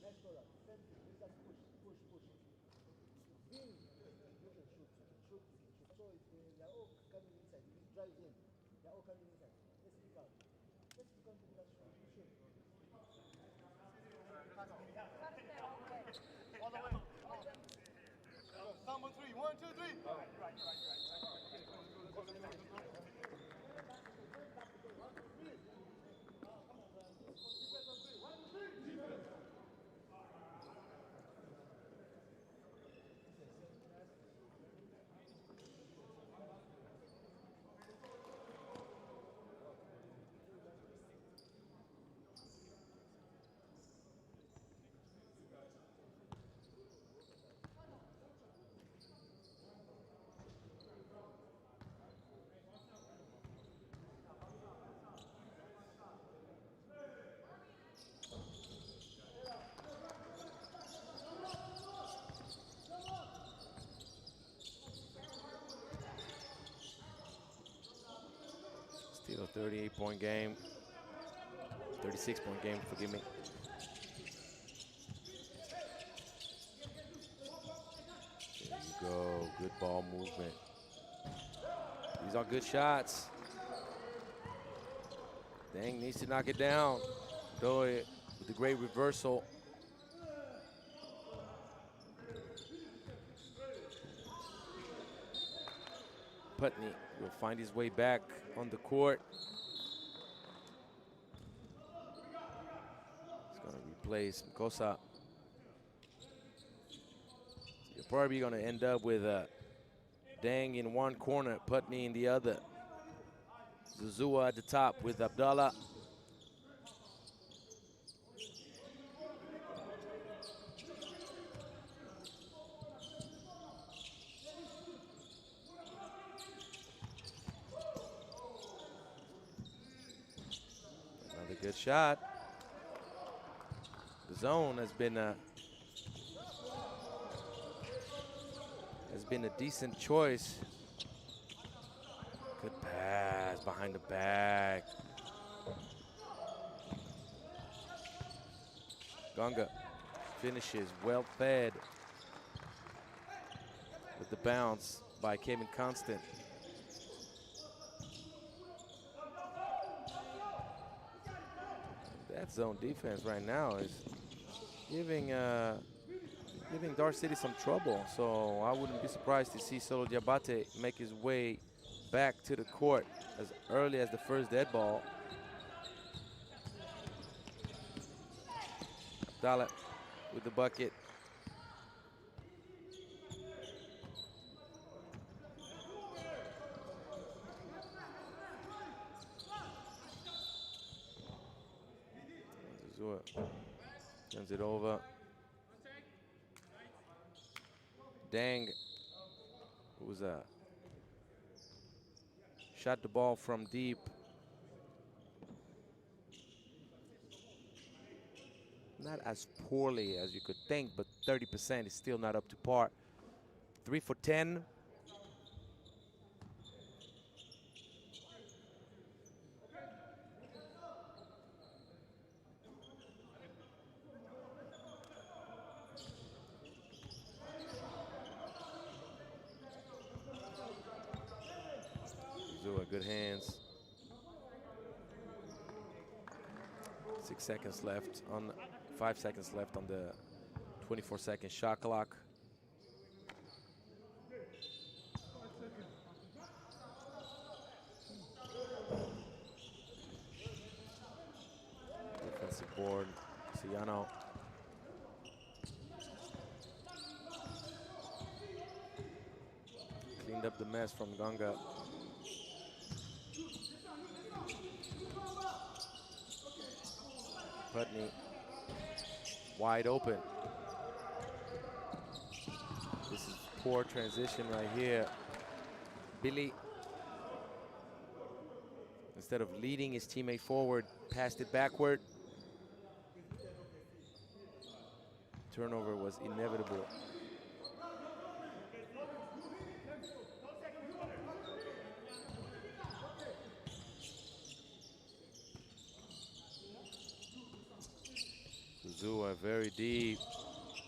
Speaker 3: Nice close up. Let's just push. Push. Push. Shoot. Shoot. So they're all coming inside. He drives in. They're all coming inside. Let's pick out. Let's pick out the last one. Shoot. All the way. Someone three. 1, 2, 3. Right.
Speaker 2: Still a 38-point game. 36-point game, forgive me. There you go, good ball movement. These are good shots. Dang needs to knock it down. Though it with the great reversal. Putney will find his way back on the court. He's going to replace Mkosa. You're probably going to end up with Dang in one corner, Putney in the other. Zuzua at the top with Abdallah. Another good shot. The zone has been a decent choice. Good pass behind the back. Gonga finishes well fed with the bounce by Kevin Constant. That zone defense right now is giving DAR City some trouble. So I wouldn't be surprised to see Solo Diabate make his way back to the court as early as the first dead ball. Abdallah with the bucket. Zua turns it over. Dang, who's that? Shot the ball from deep. Not as poorly as you could think, but 30% is still not up to par. 3 for 10. Good hands. 6 seconds left on 5 seconds left on the 24-second shot clock. Defensive board, Ciano. Cleaned up the mess from Ganga. Putney wide open. This is poor transition right here. Billy, instead of leading his teammate forward, passed it backward. Turnover was inevitable. Zua very deep.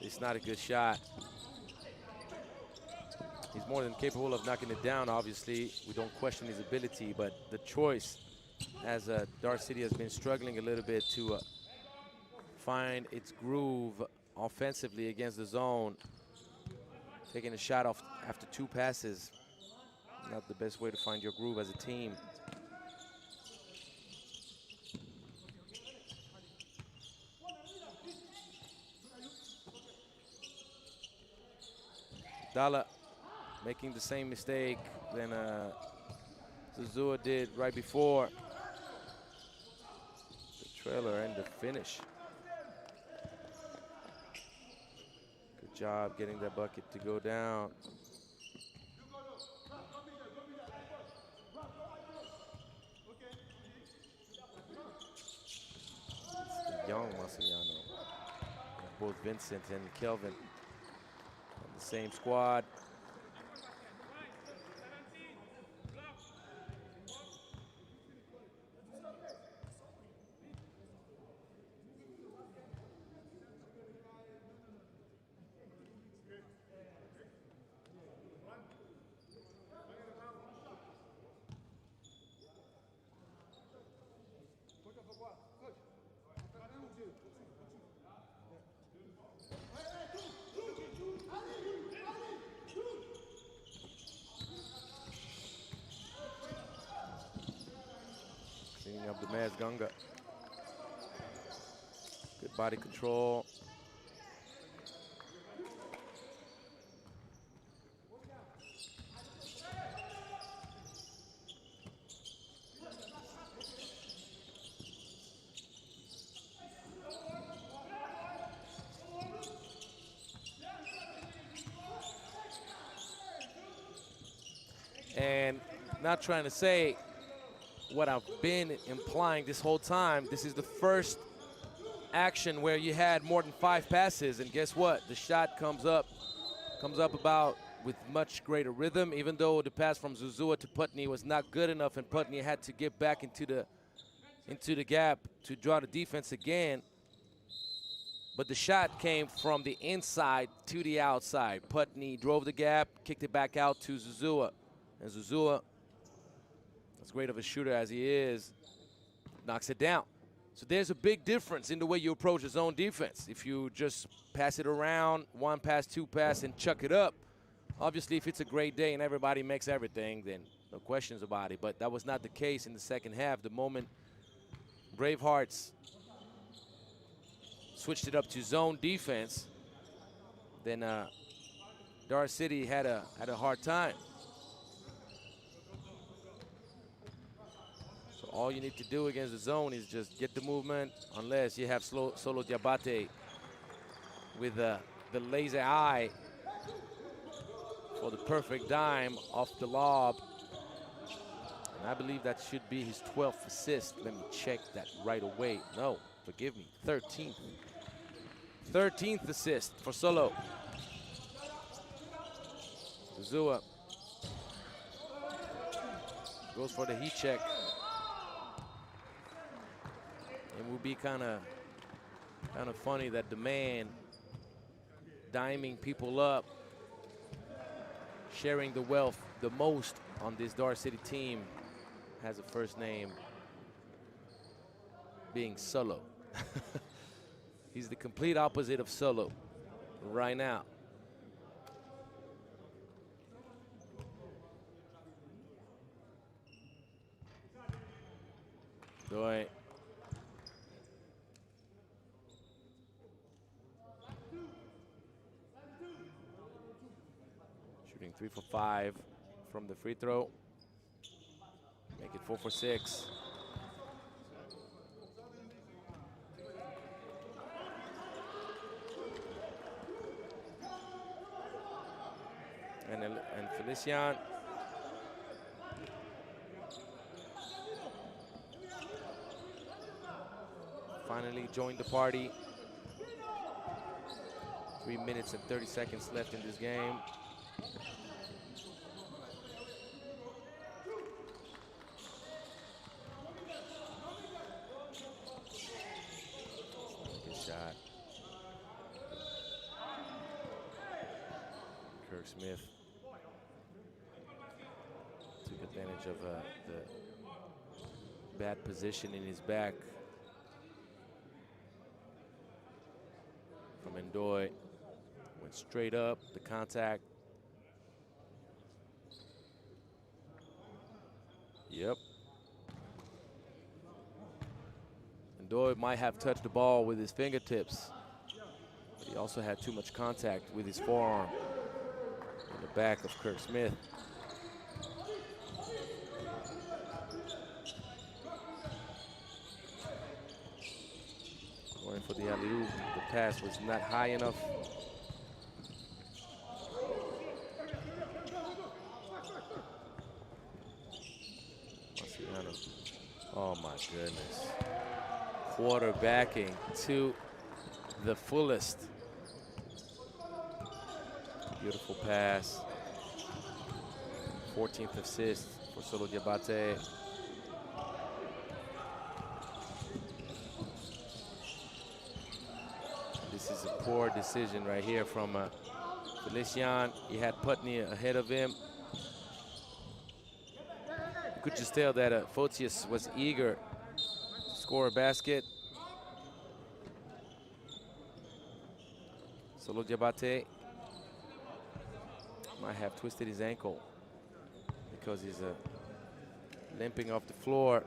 Speaker 2: It's not a good shot. He's more than capable of knocking it down, obviously. We don't question his ability, but the choice, as DAR City has been struggling a little bit to find its groove offensively against the zone. Taking a shot off after 2 passes. Not the best way to find your groove as a team. Dalla making the same mistake than Zuzua did right before. The trailer and the finish. Good job getting that bucket to go down. It's the young Marciano. Both Vincent and Kelvin on the same squad. Cleaning up the Maz Gunga. Good body control. And not trying to say what I've been implying this whole time, this is the first action where you had more than 5 passes, and guess what? The shot comes up about with much greater rhythm, even though the pass from Zuzua to Putney was not good enough, and Putney had to get back into the gap to draw the defense again. But the shot came from the inside to the outside. Putney drove the gap, kicked it back out to Zuzua. And Zuzua, as great of a shooter as he is, knocks it down. So there's a big difference in the way you approach a zone defense. If you just pass it around, one pass, two pass, and chuck it up, obviously if it's a great day and everybody makes everything, then no questions about it. But that was not the case in the second half. The moment Bravehearts switched it up to zone defense, then DAR City had a hard time. So all you need to do against the zone is just get the movement, unless you have Solo Diabate with the laser eye for the perfect dime off the lob. And I believe that should be his 12th assist. Let me check that right away. No, forgive me, 13th. 13th assist for Solo. Zua goes for the heat check. It would be kind of funny that the man diming people up, sharing the wealth the most on this DAR City team, has a first name being Solo. He's the complete opposite of Solo right now. Doi. Shooting 3 for 5 from the free throw. Make it 4 for 6. And Felician finally joined the party. 3 minutes and 30 seconds left in this game. Good shot. Kirk Smith took advantage of the bad position in his back from Ndoye. Went straight up, the contact. Yep. Ndoye might have touched the ball with his fingertips, but he also had too much contact with his forearm in the back of Kirk Smith. Going for the alley-oop. The pass was not high enough. Oh my goodness. Quarterbacking to the fullest. Beautiful pass. 14th assist for Solo Diabate. This is a poor decision right here from Felician. He had Putney ahead of him. You could just tell that Photius was eager to score a basket. Solo Diabate might have twisted his ankle because he's limping off the floor.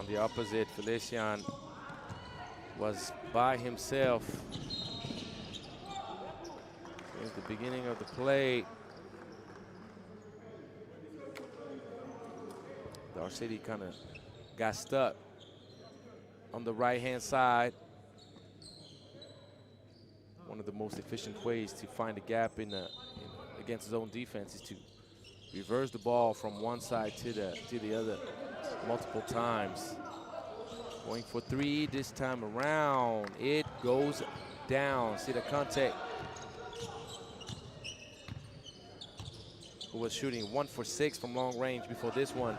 Speaker 2: on the opposite, Felician was by himself since the beginning of the play. DAR City kind of got stuck on the right-hand side. One of the most efficient ways to find a gap against zone defense is to reverse the ball from one side to the other multiple times. Going for three this time around. It goes down. See the contact. Who was shooting 1 for 6 from long range before this one.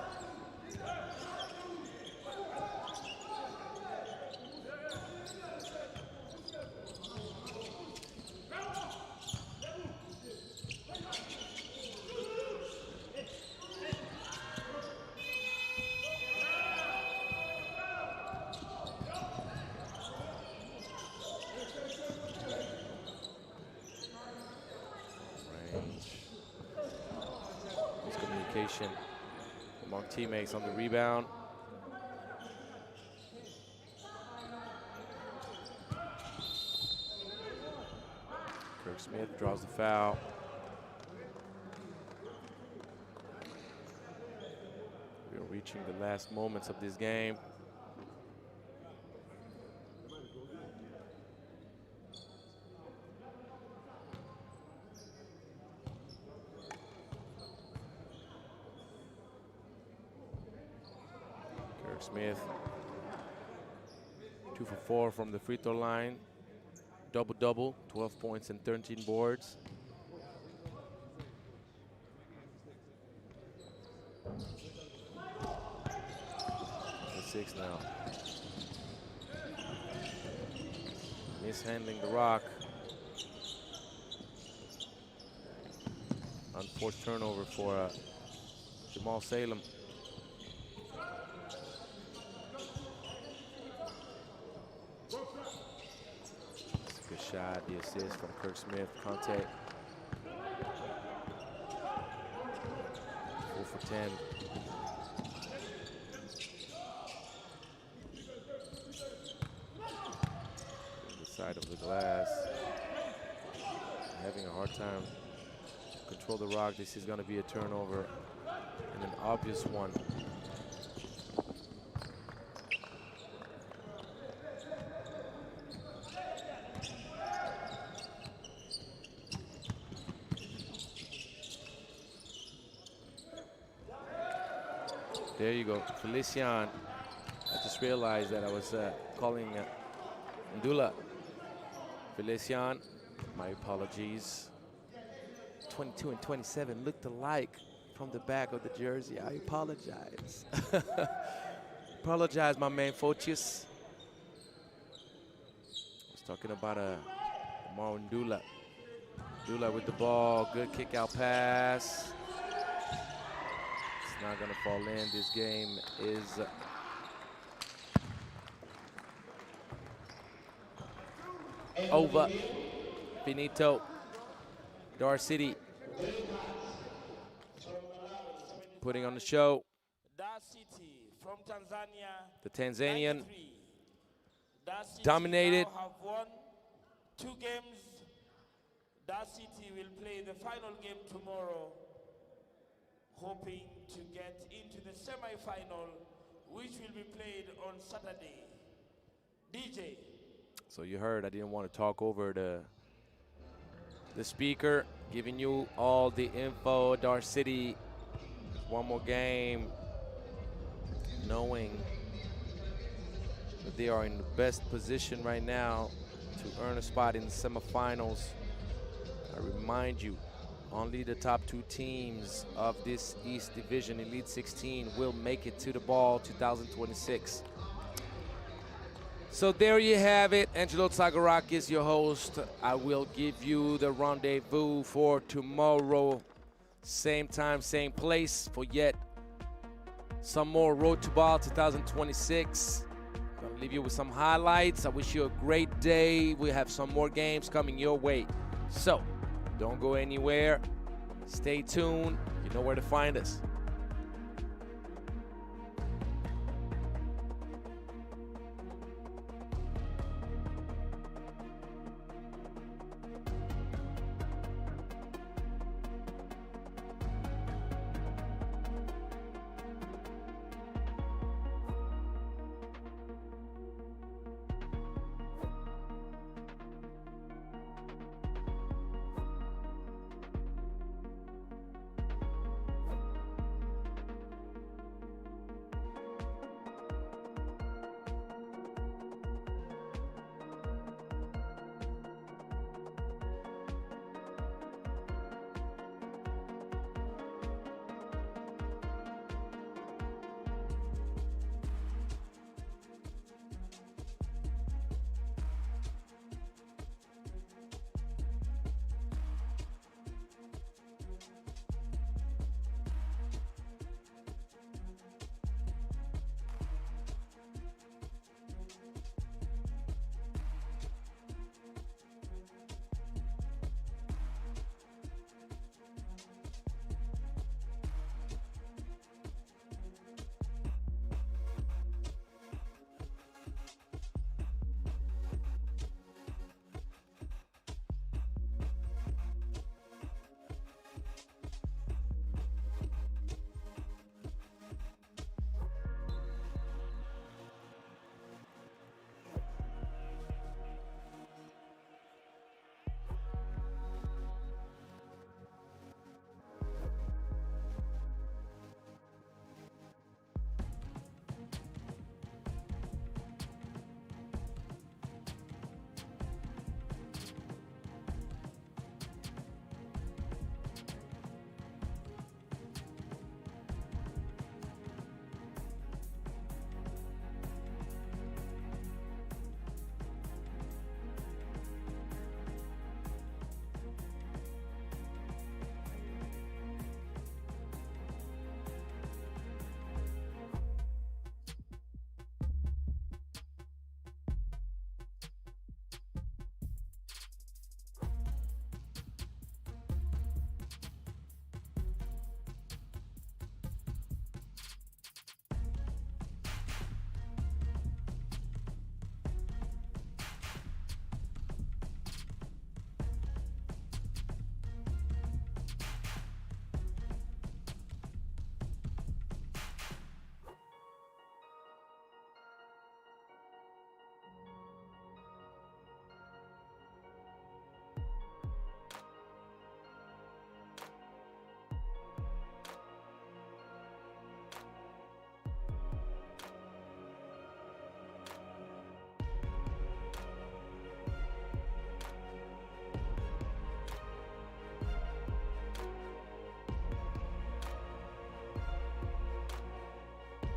Speaker 2: Among teammates on the rebound. Kirk Smith draws the foul. We are reaching the last moments of this game. Smith, 2 for 4 from the free throw line. Double-double, 12 points and 13 boards. The 6 now. Mishandling the rock. Unforced turnover for Jamal Salem. Shot, the assist from Kirk Smith, contact. 4 for 10. The side of the glass. Having a hard time to control the rock. This is going to be a turnover and an obvious one. There you go, Felician. I just realized that I was calling Ndula. Felician, my apologies. 22 and 27 looked alike from the back of the jersey. I apologize. Apologize, my man, Fotius. I was talking about Amar Ndula. Ndula with the ball, good kick out pass. Not going to fall in. This game is over. Finito. DAR City putting on the show.
Speaker 1: DAR City from Tanzania.
Speaker 2: The Tanzanian
Speaker 1: 93. DAR City
Speaker 2: dominated.
Speaker 1: now have won 2 games. DAR City will play the final game tomorrow, hoping to get into the semi-final, which will be played on Saturday. DJ.
Speaker 2: So you heard I didn't want to talk over the speaker, giving you all the info. DAR City, one more game, knowing that they are in the best position right now to earn a spot in the semifinals. I remind you, only the top 2 teams of this East Division Elite 16 will make it to the ball 2026. So there you have it. Angelo Tsagarak is your host. I will give you the rendezvous for tomorrow. Same time, same place for yet some more Road to Ball 2026. Gonna leave you with some highlights. I wish you a great day. We have some more games coming your way. So don't go anywhere. Stay tuned. You know where to find us.